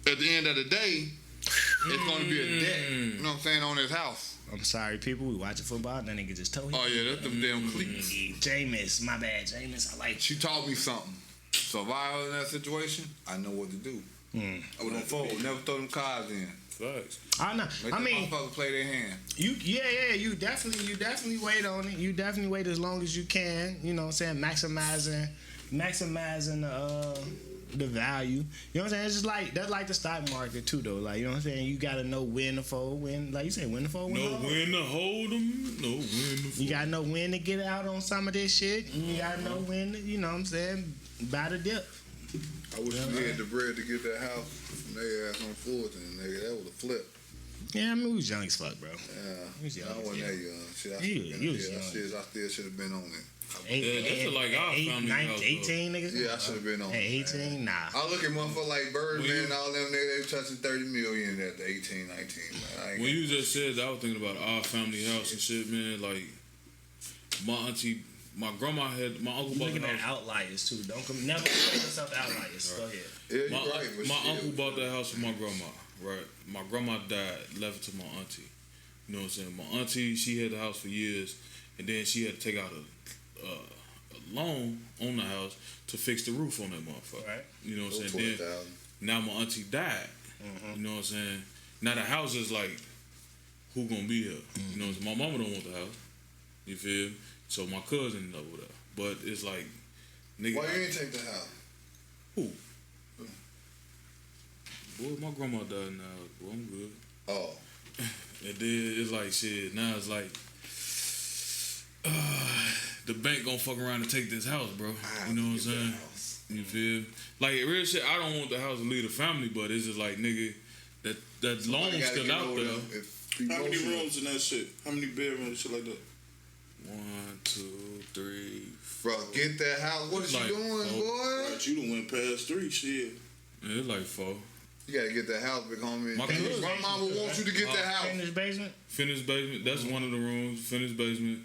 at the end of the day, it's going to be a debt. You know what I'm saying, on this house. I'm sorry, people. We watching football. That nigga just told Oh yeah, that's them damn cleats. Jameis, my bad, Jameis. I like you. She taught me something. So if I was in that situation, I know what to do. I would not fold. Never throw them cards in. Facts. I know. Make I the mean, motherfucker play their hand. you definitely wait on it. You definitely wait as long as you can. You know what I'm saying? Maximizing the value. You know what I'm saying? It's just like that's like the stock market too, though. Like, you know what I'm saying? You gotta know when to fold, like you say, when to fold, when to hold. When to hold them, know when to You gotta know when to get out on some of this shit. You gotta know when to, you know what I'm saying, buy the dip. I wish we had the bread to get that house from their ass on Fulton, nigga. That was a flip. Yeah, I mean, we was young as fuck, bro. Yeah, We was young. I wasn't that young. Shit, I You- should you have was been. young. I still should have been on it. Yeah, that's like our family house, though. 18 niggas. Yeah, I should have been on it. Hey, 18, nah. I look at motherfuckers like Birdman When you- and all them niggas, they touching 30 million at the 18, 19. Man. I ain't When you just said that, I was thinking about our family house and shit, man. Like, my auntie, my grandma had, my uncle You bought looking the at house. outliers too. Never call yourself outliers. Go ahead. yeah, you My, right, but my shit, uncle bought that house for my grandma, right? My grandma died, left it to my auntie. You know what I'm saying? My auntie, she had the house for years, and then she had to take out a loan on the house to fix the roof on that motherfucker. Right. You know what I'm Those saying? 20,000. Then, now my auntie died. You know what I'm saying? Now the house is like, who gonna be here? You know what I'm saying? My mama don't want the house. You feel me? So my cousin ended up with her. But it's like, nigga. Why you ain't take the house? Who? Boy, my grandma died now. Boy, I'm good. Oh. And then it's like shit. Now it's like the bank gonna fuck around and take this house, bro. You know what I'm saying? You feel? Like real shit. I don't want the house to leave the family, but it's just like nigga, that loan's still out there. How many rooms in that shit? How many bedrooms, shit like that? 1, 2, 3. Bro, get that house. What is Like, you doing, boy? Right, you done went past 3, shit. Yeah, it's like 4. You gotta get that house, big homie. My cousin- My mama wants you to get that house. Finished basement. Finished basement. That's one of the rooms. Finished basement.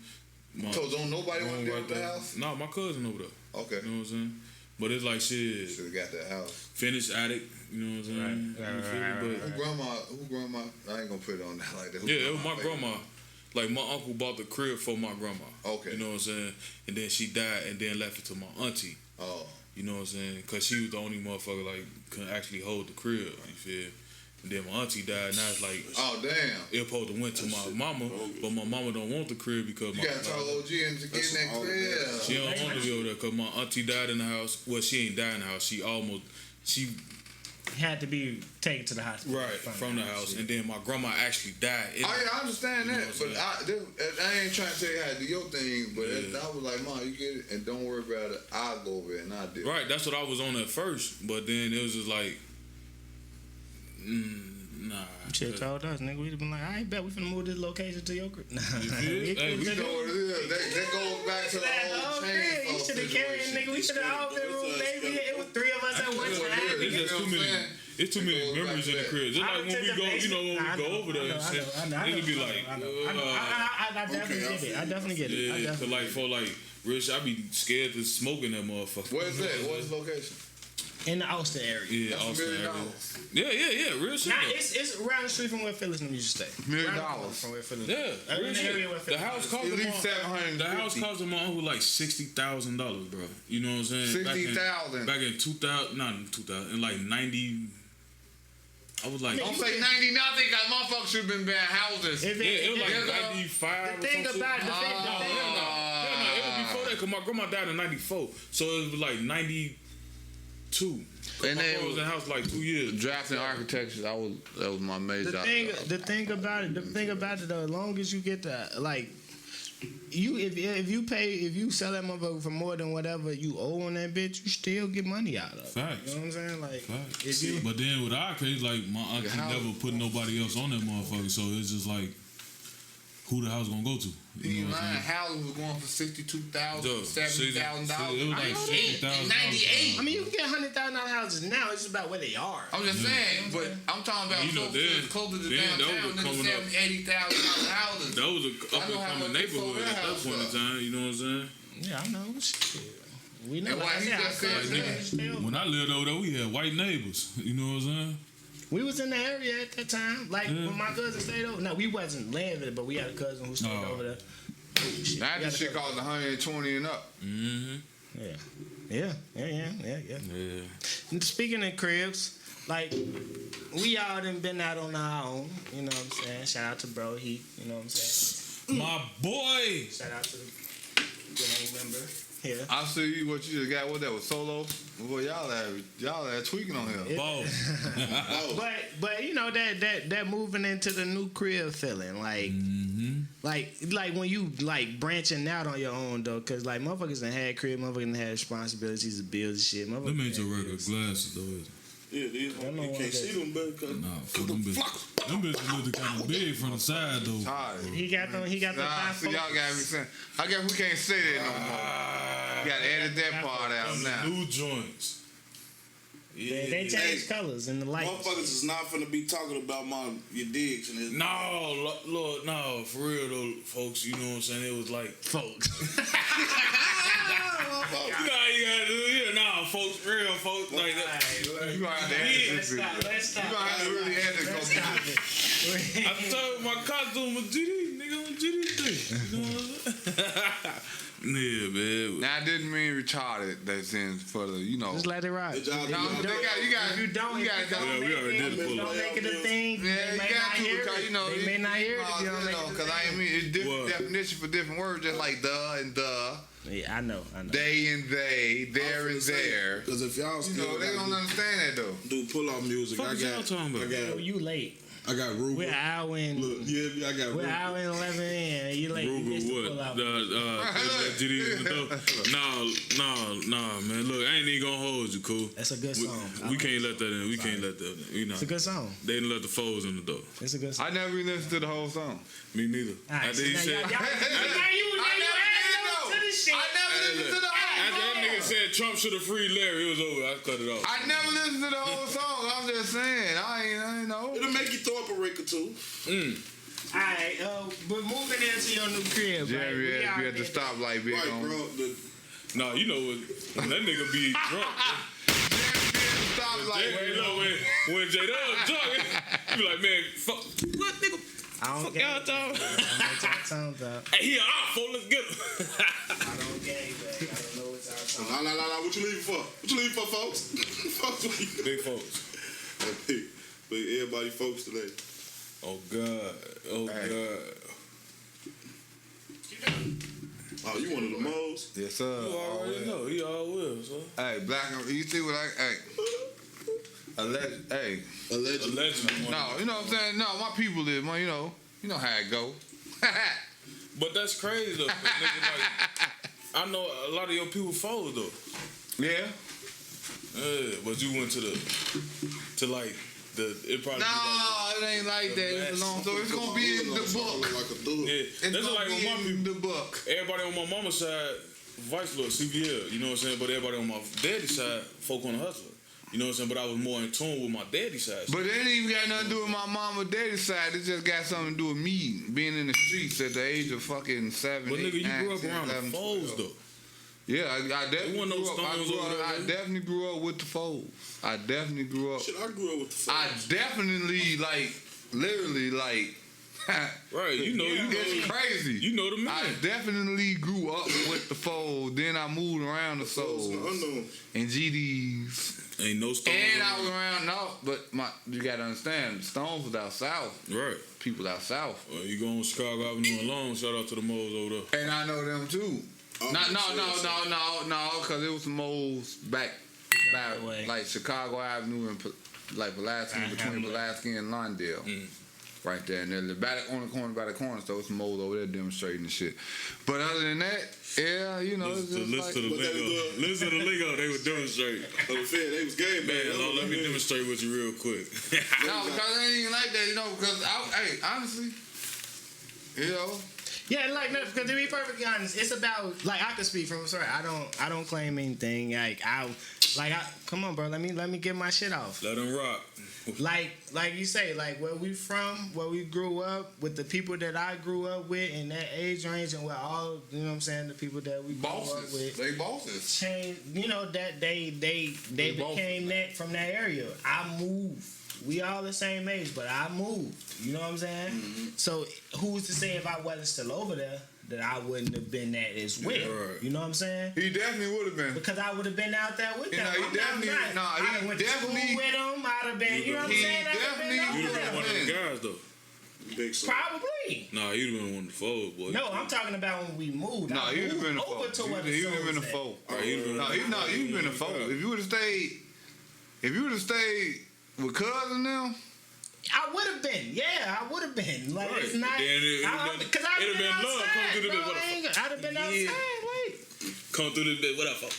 My So don't nobody want to room deal right with the there. house? No, my cousin over there. Okay. You know what I'm saying? But it's like shit. Should have got that house. Finished attic, You know what I'm saying? You feel me? But Who grandma? I ain't gonna put it on that like that. Who yeah, it was my baby? grandma. Like my uncle bought the crib for my grandma. Okay. You know what I'm saying? And then she died and then left it to my auntie. Oh. You know what I'm saying? Cause she was the only motherfucker like could actually hold the crib. You feel? And then my auntie died. Now it's like Oh damn. it supposed to went to my mama, but my mama don't want the crib because You my gotta tell OG and to get in that crib. she don't want to be over there because my auntie died in the house. Well, she ain't died in the house. She Had to be taken to the hospital. right from the house, and then my grandma actually died. In Oh yeah, I understand You know that, what I'm but I ain't trying to tell you how to do your thing. But I was like, Mom, you get it, and don't worry about it. I'll go over it and I'll do it. Right, that's what I was on at first, but then it was just like, nah. Shit told us, nigga. We'd have been like, I bet we finna move this location to your crib. Nah. Hey, we You know what it is? That goes back to the whole chain. You should have carried, nigga. We should have all been room, baby. It was 3 of us at one time. It's just too many. It's too many memories in the crib. Just like when we go, you know, when we go over there and shit, it'll be like, I definitely get it. yeah, cause like for like real shit, I be scared to smoke in that motherfucker. Where's that? What's the location? In the Austin area. Yeah, That's Austin $1 million. area. Yeah, real shit. Nah, though. it's around the street from where Phyllis and them used to stay. $1 million. From where Phyllis. Yeah, In real the shit. area where The Phyllis. house cost At my least $750. the house cost my uncle like $60,000, bro. You know what I'm saying? $60,000. Back in 2000, not in 2000, in like 90. I was like, Don't say 90 nothing, cause motherfuckers should have been buying houses. If yeah, it was like Yeah, 95. the thing or some about shit. the thing, No, it was before that because my grandma died in 94. So it was like 92. And My then grandma was in the house like 2 years. drafting architecture, that was my major. the thing about it, though, as long as you get the like, if you sell that motherfucker for more than whatever you owe on that bitch, you still get money out of it. Facts. You know what I'm saying? Like, Facts. if you But then with our case, like my auntie never put nobody else on that motherfucker. So it's just like, who the house gonna go to? You know what I'm saying? houses was going for $62,000, Duh, $70,000. it was like $60,000. 98. I mean, you can get $100,000 houses now. It's just about where they are. I'm just saying, but I'm talking about You know, closer to then that downtown was than coming up. $70,000, $80,000 houses. That was a up and coming neighborhood at that point in time. You know what I'm saying? Yeah, I know. Shit. We know. And Like why I he said, just said our that? cousins still- When I lived over there, we had white neighbors. You know what I'm saying? We was in the area at that time. Like when my cousin stayed over. No, we wasn't living there, but we had a cousin who stayed over there. Oh, shit. Now We this had a shit costs 120 and up. Mm-hmm. Yeah. Yeah. And speaking of cribs, like we all done been out on our own. You know what I'm saying? Shout out to Bro Heat. You know what I'm saying? My boy. Shout out to the gang member here. I see what you just got. What that was solo? Boy, y'all had tweaking on here. Boss. But you know that moving into the new crib feeling, like like when you like branching out on your own though, cause like motherfuckers done had crib, motherfuckers done had responsibilities to build and shit. Them ain't your regular glasses though, is it? Yeah, these I know you what can't that see them, but Nah, for them bitches looking kind of big from the side though. Tired. He got the Nah, see, y'all got me saying. I guess we can't say that no more. You gotta edit that part out now. New joints. Yeah. They change colors and the lights. motherfuckers is not finna be talking about your digs and his. No, Lord, no, for real though, folks. You know what I'm saying? It was like, Folks. you gotta do, nah, folks, real folks, like that. You gonna have to edit this Let's video. stop. You gonna have to really edit Let's this. stop it. I told my costume was GD, nigga, on GD3. You know what I'm saying? Yeah, man. Now I didn't mean retarded. That's in for the Just let it ride. Did y'all do No, that? you got. If you don't, You if got. you don't Yeah, we already make did it, pull don't up. make it a thing. Yeah, they you may got not to hear because it. you know They may not hear it if you don't make it. because I mean it's different What? definition for different words, just like the and the, Yeah, I know. they and they, there and there. Because if y'all You still know they don't understand that though. do pull out music, Fuck is y'all talking about? Oh, you late. I got Ruger. We're an hour in. Look, yeah, I got We're an Ruger. hour and 11 in. You late. You missed the Ruger, pull what? out. That GD in the door? Nah, man. Look, I ain't even gonna hold you, cool. That's a good song. We can't let that in. We can't let that in. You know, It's a good song. they didn't let the foes in the door. It's a good song. I never even listened to the whole song. Me neither. Alright, After he so said, now you add on to the shit. I never listened to the after whole that nigga song. said Trump should have freed Larry, it was over. I cut it off. I never listened to the whole song. I'm just saying. I ain't know. It'll make you throw up a rick or two. Alright, but moving into your new crib, right? Jerry, We you already had to stop like big Right, on. bro. Nah, you know what? When that nigga be drunk. Stop was like, Hey, look, when J Dub jogging, you be like, man, fuck, what nigga? I don't Fuck gang. y'all talking. I don't know what y'all talking about. Hey, he out, fool, let's get him. I don't gang, man. I don't know what y'all talking about. Nah. What you leaving for? What you leaving for, folks? Folks, what you- Big folks. Big everybody folks today. Oh, God. Oh, Hey. God. Oh, you one of the moles? yes, sir. You already know. He all will, son. Hey, black. You see what hey. Hey. Allegedly. Allegedly. No, you know what I'm saying? No, my people live, man. You know how it go. But that's crazy, though. 'cause niggas like, I know a lot of your people fold, though. Yeah. Yeah, but you went to like, it probably No, it ain't like that. It's a long story. It's gonna be in the book. Like a dude. yeah. It's That's gonna like be with my in people. the book. Everybody on my mama's side, vice lord, CVL, you know what I'm saying? But everybody on my daddy's side, folk on the hustler. You know what I'm saying? But I was more in tune with my daddy's side. But it ain't even got nothing to do with my mom or daddy's side. It just got something to do with me being in the streets at the age of fucking 7, But 8, nigga, you 9, grew up 10, around 11, the foes, 12. though. Yeah, I definitely wasn't no grew up. stones over there, I man. definitely grew up with the foes. I definitely grew up. Shit, I grew up with the I folks. definitely literally Right, you know, it's crazy. you know the man. I definitely grew up with the fold. Then I moved around the Folks, souls unknown. and GDs. Ain't no stones. And I over was around but you gotta understand, Stones was out south. there. Right. People out south. Well, you go on Chicago Avenue alone, shout out to the moles over there. And I know them too. Oh, No, shit. because it was some moles back way. like Chicago Avenue and like Pulaski, between Pulaski and Lawndale. Right there, and then on the corner by the corner store, some moles over there demonstrating and shit. But other than that, yeah, you know, it's just Listen to the What they lingo. was Listen to the lingo. They were demonstrating. I was fair, they was game, Man, man. let me demonstrate with you real quick. no, because it ain't even like that, you know. Because honestly, you know, Yeah, like no, because to be perfectly honest, it's about like I can speak from sorry. I don't claim anything. Come on, bro. Let me get my shit off. Let them rock. Like you say, like where we from, where we grew up, with the people that I grew up with in that age range, and where all you know what I'm saying, the people that we grew up bosses, with. they bosses. Change, you know that they became that from that area. I moved. We all the same age, but I moved. You know what I'm saying? Mm-hmm. So who's to say if I wasn't still over there that I wouldn't have been that as well? Right. You know what I'm saying? He definitely would have been. Because I would have been out there with You them. know, he I'm definitely- not. nah, I he done went to school definitely- with them. I'd have been. You know what I'm He saying? I'd have been definitely- You'd over have been one there. of the guys, though. Big son. Probably. Nah, you'd have been one of the foes, boy. No, I'm talking about when we moved. No, I he'd have moved been a over foe. to where the He'd have been a souls at. foe. Right, you'd have been You'd been a foe. If you would have stayed with cousin now. I would have been. Yeah, I would have been. Like Right. it's not. Then Because I'd it'd have been been love. Come outside. through the Bro. bit. What the fuck? I'd have been Yeah. outside. Like. Come through this bit. What up, fuck?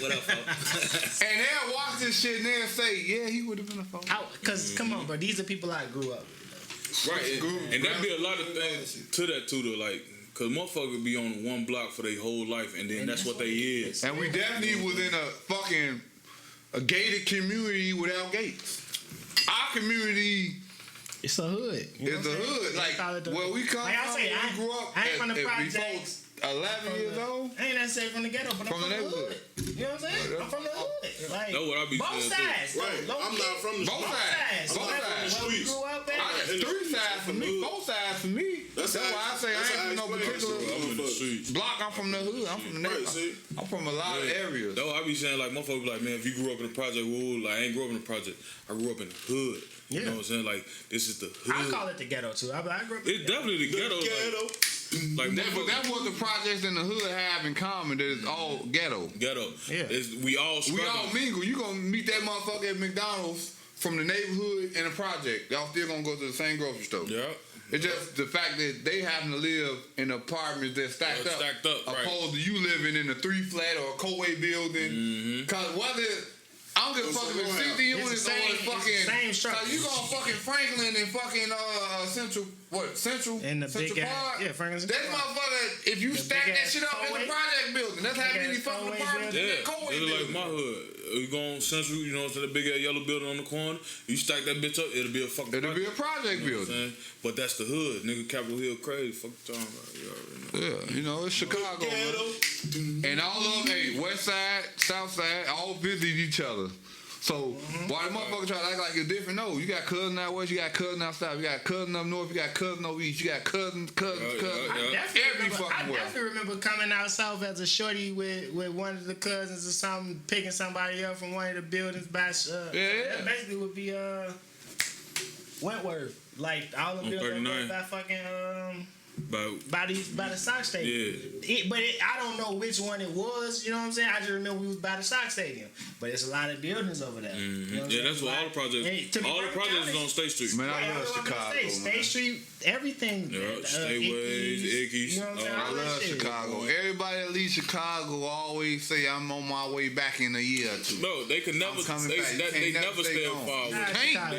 What up, fuck? And they'll watch this shit and they'll say, yeah, he would have been a foe. Because come on, bro, these are people I grew up with. Right, and that'd be a lot of things to that too, though. Like, cause motherfuckers be on one block for their whole life, and then And that's what they is. And we definitely was in a gated community without gates. Our community It's a hood. is the hood. Like where we come Like I from, say, when I- we grew up I ain't from the before projects. 11 years old. I ain't necessarily from the ghetto, but From I'm the from the neighborhood. hood. You know what I'm saying? I'm from the hood. Like, That's what I be both saying, too. sides. Right. Low I'm key. not from the Both Both sides. sides. Both Like, sides. where we Streets. grew up at. I got in the three streets, sides for from the me. hood. Both sides for me. That's why I say I ain't from no particular I'm in the streets. block. I'm from the hood. I'm from the Right, neighborhood. see? I'm from a lot of areas. Though I be saying like motherfuckers be like, man, if you grew up in the project, woo, like I ain't grew up in the project. I grew up in the hood. You Yeah. know what I'm saying? Like this is the hood. I call it the ghetto too. I grew up in It's definitely the ghetto. Ghetto. Like But motherfuckers- that's what the projects in the hood have in common. That it's all ghetto. ghetto. Yeah. We all We struggle. all mingle. You gonna meet that motherfucker at McDonald's from the neighborhood and a project. Y'all still gonna go to the same grocery store. Yeah. It's just the fact that they happen to live in apartments that stacked up, right. opposed to you living in a 3-flat or a co-way building. Cause whether I don't give a fuck if it's 60 units or It's the same- it's fucking. it's the same structure. So you gonna fucking Franklin and fucking Central In the Central big Park? ass- yeah, Franklin That Central Park. motherfucker, if you The stack big that ass shit up in co-way? the project building, that's how Big many ass fucking co-way apartments in Yeah, that co-way it's like building. my hood. You go on Central, you know, to the big ass yellow building on the corner. You stack that bitch up, it'll be a fucking. It'll be a project. project You know what I'm building. saying? But that's the hood, nigga. Capitol Hill crazy. Fuck you talking about? You already know. Yeah, you know, it's Chicago, man. Ghetto. And all of them, hey, West Side, South Side, all visit each other. So why the motherfucker try to act like it's different? No, you got cousins out west, you got cousins out south, you got cousins up north, you got cousins over east, you got cousins. Every fucking way. I definitely remember coming out south as a shorty with one of the cousins or something, picking somebody up from one of the buildings by. That basically would be Wentworth, like all the buildings by fucking by the Sox Stadium. Yeah. I don't know which one it was. You know what I'm saying? I just remember we was by the Sox Stadium. But it's a lot of buildings over there. Mm-hmm. You know That's what all the projects. All the projects is on State Street. Man, I love Chicago. State Street, everything. Stateways, Ickies. You know what I'm saying? I love Chicago. Everybody that leaves Chicago always say I'm on my way back in a year or two. No, they could never. They never stay far away.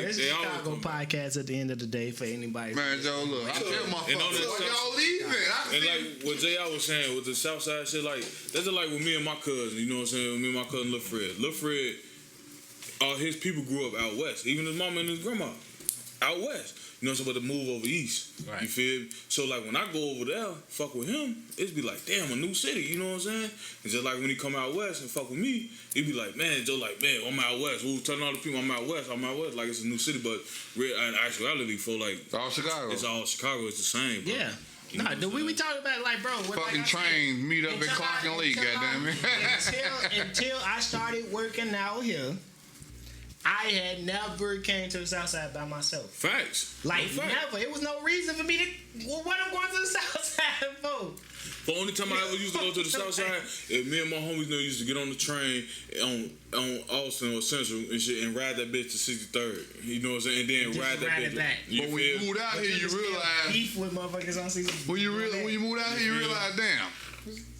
It's a Chicago podcast at the end of the day for anybody. Man, Joe, look, I tell my fuckers, y'all leaving. And like what J.I. was saying with the Southside shit, like that's just like with me and my cousin. You know what I'm saying? With me and my cousin Lil Fred. Lil Fred, all his people grew up out west. Even his mama and his grandma out west. You know what I'm saying? But to move over east. Right. You feel me? So like when I go over there, fuck with him, it'd be like, damn, a new city. You know what I'm saying? And just like when he come out west and fuck with me, it'd be like, man, Joe, like, man, I'm out west. Who's telling all the people I'm out west? Like it's a new city, but in actuality, for like it's all Chicago. It's all Chicago. It's the same. Bro. Yeah. Nah, we talking about like, bro, fucking trains meet up at Clark and Lake, goddamn it. Until I started working out here, I had never came to the South Side by myself. Facts. Like never. It was no reason for me to. Well, what I'm going to the South Side for? The only time I ever used to go to the South Side, is me and my homies used to get on the train on Austin or Central and shit and ride that bitch to 63rd. You know what I'm saying? And then ride that bitch back. But when you moved out here, you realize beef with motherfuckers on 63rd. When you moved out here, you realize, damn.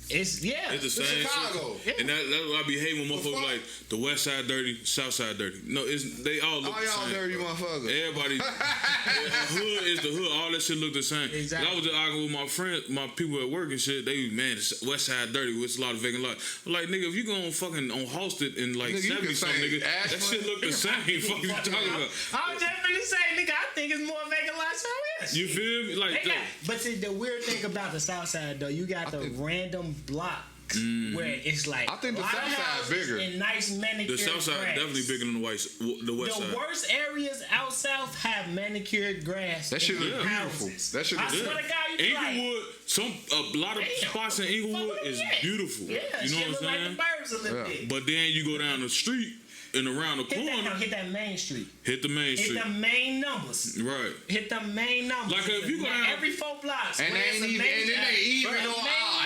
It's the same Chicago. Shit. And that's what I be hating when motherfuckers like the West Side dirty, South Side dirty. No, they all look the same. All y'all dirty motherfuckers. Everybody, hood is the hood. All that shit look the same. Exactly. I was just arguing with my friends, my people at work and shit. They man, the West Side dirty. With a lot of vacant lots. I'm like, nigga, if you going fucking on Halsted in like 70 something, nigga, that shit look the same. Fuck you talking about? I was definitely saying, nigga, I think it's more vacant lots out here. You feel me? Like, but see, the weird thing about the South Side though, you got the random block. Where it's like I think the South Side bigger and nice manicured the South Side grass. definitely bigger than the West Side. The worst areas out south have manicured grass. That shit look beautiful. That shit look I swear to God, you Inglewood, a lot of spots in Inglewood is beautiful. Yeah, you know what I'm saying? Like the birds a little bit. But then you go down the street and around the corner. Hit that main street. Hit the main street. Hit the main numbers. Right. Hit the main numbers. Like if you go down every 4 blocks. And they ain't even or odd.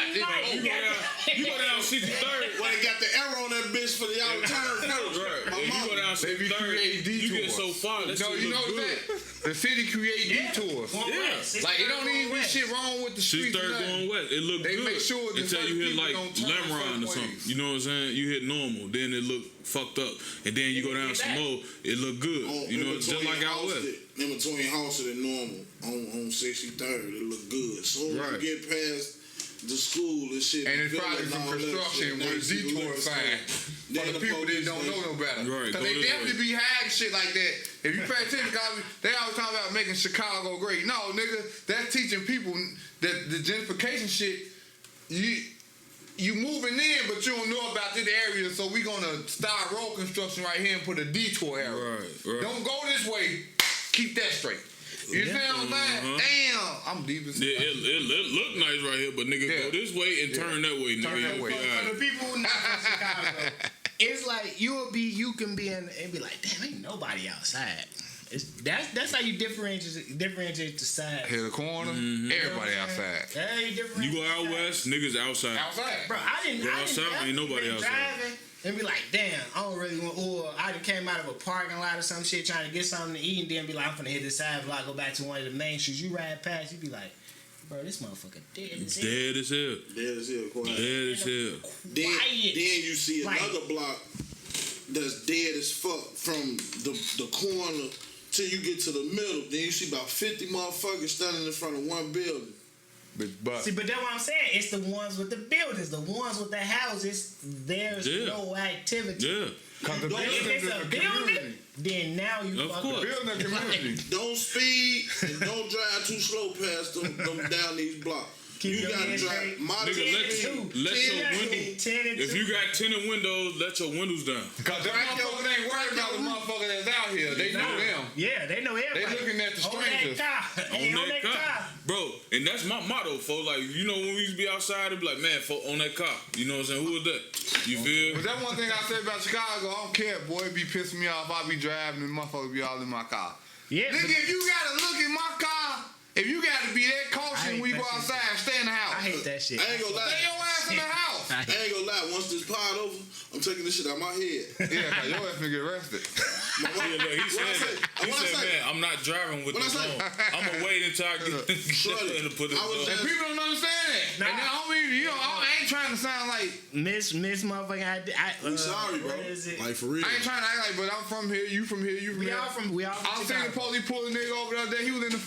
You go down 63rd. Well, they got the arrow on that bitch for the out turn. Right. If you go down 63rd, you get so far. That shit you know look good. that? The city create detours. Yeah. Like, it don't even be shit wrong with the streets. 63rd going west. It look good. They make sure until you hit like Lemron or something. You know what I'm saying? You hit normal. Then it look fucked up. And then you go down some more. It look good. You know, just like out west. In between Halsted and normal on 63rd, it look good. So when you get past the school and shit, and it's probably from construction where detour sign for the people that don't know no better. Right. Because they definitely be hiding shit like that. If you pay attention, they always talking about making Chicago great. No, nigga, that's teaching people that the gentrification shit, you moving in, but you don't know about this area, so we gonna start road construction right here and put a detour area. Right. Don't go this way. Keep that straight. You see what I'm saying? Damn, I'm deep as it look nice right here, but nigga go this way and turn that way. Turn that way. For the people who not from Chicago, it's like you can be in and be like, damn, ain't nobody outside. That's how you differentiate the side. Hit the corner, everybody outside. You go out west, niggas outside. Bro, I didn't go outside, ain't nobody outside. Driving and be like, damn, I don't really want. Or I done came out of a parking lot or some shit trying to get something to eat, and then be like, I'm finna hit this side block, go back to one of the main streets. You ride past, you be like, bro, this motherfucker dead as hell. Dead as hell. Dead as hell. Quiet. Dead as hell. Then you see another block that's dead as fuck from the corner till you get to the middle. Then you see about 50 motherfuckers standing in front of one building. See, but that's what I'm saying. It's the ones with the buildings, the ones with the houses. There's no activity. Yeah. If it's a building, then now you building community. Don't speed and don't drive too slow past them down these blocks. Keep You your gotta head drive straight. moderate. Nigga, let your windows. 10 and If 2. you got tinted windows, let your windows down. Cause them motherfuckers ain't worried about the motherfuckers that's out here. They know them. Yeah, they know everybody. They looking at the On strangers. that car. Hey, On that car. Bro, and that's my motto, folks. Like, you know, when we used to be outside, it'd be like, man, folk, on that car. You know what I'm saying? Who was that? You feel? But that one thing I said about Chicago, I don't care, boy. It be pissing me off. I be driving and motherfuckers be all in my car. Yeah, Nigga, but if you gotta look at my car, if you gotta be that I cautious hate when we that go shit. outside, stay in the house. I hate that shit. I ain't gonna lie. Stay your ass in the house. I ain't gonna lie. Once this pod over, I'm taking this shit out my head. Yeah, cause your ass finna get arrested. Yeah, look, he What I said, say? he What I said, say? man, I'm not driving with What I this say? on. I'm gonna wait until I get Shorty, in to put this I was on. And people don't understand that. Nah. And I don't mean, I ain't trying to sound like, Miss motherfucking. We sorry, bro. What is it? Like for real. I ain't trying to act like, but I'm from here, you from here, you from We here. all from I seen the Chicago. police pull a nigga over the other day. He was in the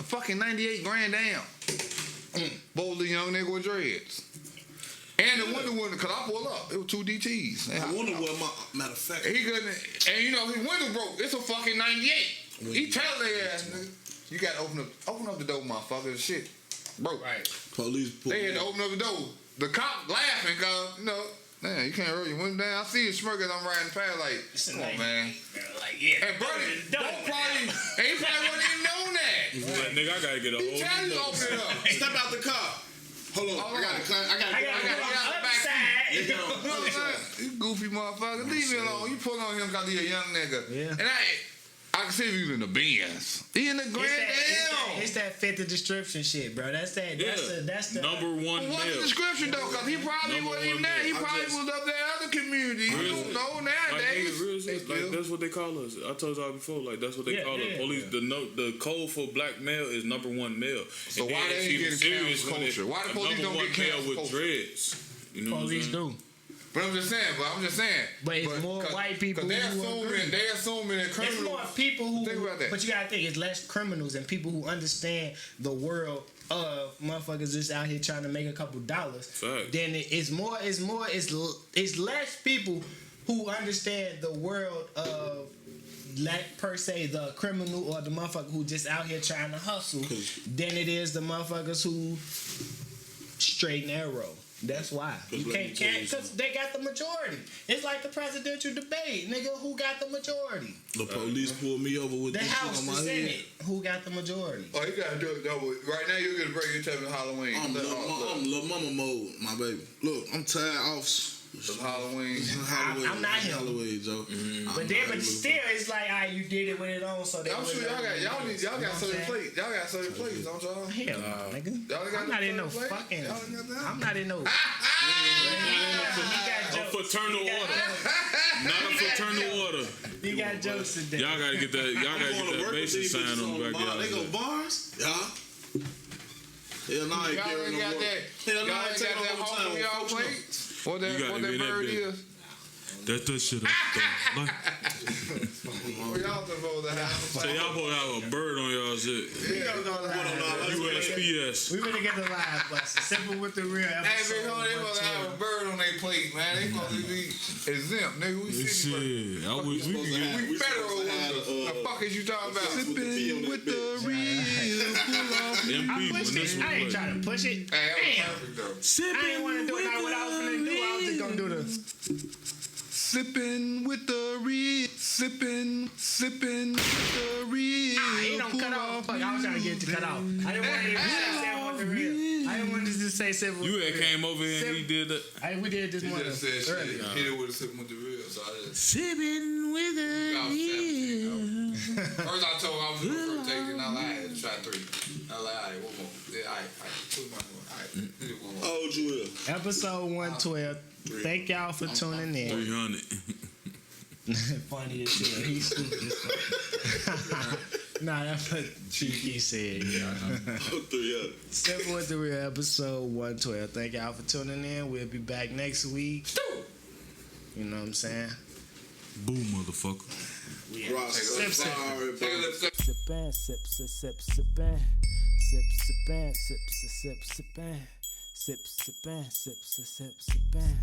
fucking 98 Grand Dam. Boldly young nigga with dreads. And the window, cause I pulled up. It was 2 DTs. I wonder what matter of fact. He couldn't, and you know his window broke. It's a fucking 98. He tell their ass, nigga, you gotta open up the door, motherfucker. Shit broke. Right. Police pull. They had to open up the door. The cop laughing, cause you know, man, you can't roll your window down. I see his smirk as I'm riding past, like, come on, man. Like, yeah. And Bernie, don't probably, and he probably wasn't even known that. He's like, nigga, I gotta get a He tell whole you to new open it up. Step out the car. Hold on. Hold I gotta on. climb. I gotta I get gotta out. go got the back upside. You know what I'm saying? You goofy motherfucker. Leave me alone. You pull on him because he a young nigga. Yeah. And I can see if he was in the Benz. He in the Grand Dam. It's that fit the description shit, bro. That's that. That's the number one What's the male. description though? Because he probably Number wasn't even one there. He male. probably was up there other community. You Real- don't know Like, nowadays. nigga, real They shit, like, still- that's what they call us. I told y'all before, like that's what they call us. Police. The code for black male is number one male. So And why then they it's ain't even getting serious cancel when it- culture? Why the a police number don't one get male cancel with culture? dreads? You know police what I'm saying? do. But I'm just saying. But it's more white people They who agree. assuming that It's criminals. more people who. Think about that. But you gotta think it's less criminals and people who understand the world of motherfuckers just out here trying to make a couple dollars. Fact. Then it's less people who understand the world of. Like per se the criminal or the motherfucker who just out here trying to hustle than it is the motherfuckers who straight and narrow. That's why you can't because they got the majority. It's like the presidential debate, nigga. Who got the majority? The police pulled me over with The this House, shit the on my Senate. head. Who got the majority? Oh, you gotta do it double. Right now, you're gonna break your tail in Halloween. I'm little mama mode, my baby. Look, I'm tired off. Some Halloween. Halloween. I'm not him. Halloween, Joe. But still, it's like, you did it with it on, so they. I'm sure y'all got certain plates. Y'all got certain plates, don't y'all? Hell no, nigga. Y'all got I'm not in no certain plates? fucking. Y'all ain't got that? I'm not in no. A fraternal order. Not a fraternal order. You got jokes today. Y'all gotta get that. Y'all gotta get that basic sign on the back of They go y'all. bars? Yeah. Hell no, I ain't Y'all carrying ain't no got more. that. Hell Y'all no, I ain't ain't got taking that no home more on y'all time. plates. What You gotta that be in that bird bitch. is? That's that shit. What y'all supposed to have? So y'all supposed to have a bird on y'all shit. USPS. We better get the live bus. Simple with the real Hey, episode. big homie, they supposed to have a bird on their plate, man. They supposed to be exempt, nigga. We city bird. Shit, I wish we could get. We federal ones. The fuck is you talking about? Sippin' with the real Them I people pushed in this it. I ain't one. trying to push it. Hey, that was Damn. perfect though. I ain't want to do it. Not what I was gonna do. I was just gonna do the. Sippin' with the real, sippin' with the real. He don't cut off. Fuck, I was trying to get it to cut off. I didn't want to say with the real. I didn't want to just say simple. You had came over here and he did that. We did this He morning. just said shit. Earlier. Hit it with a sippin' with the real. So I just. Sipping with I was 17. First I told him I was going to take it, and I lied. Try 3. I lied. All right, one more. Yeah, all right. Two more. All right, hit it one more. How old you is? Episode 112. Thank y'all for tuning in. 300. Funny as shit. He's stupid as fuck. Nah, that's what Cheeky said. Yeah. 300. Simple with the real episode 112. Thank y'all for tuning in. We'll be back next week. You know what I'm saying? Boom, motherfucker. Ross, Sip, sip. sorry, bro. Sippin', sip, sip, sip, sippin'. Sip, sippin', sip, sip, sip, sippin'. Sip, sippin', sip, sip, sip, sippin'.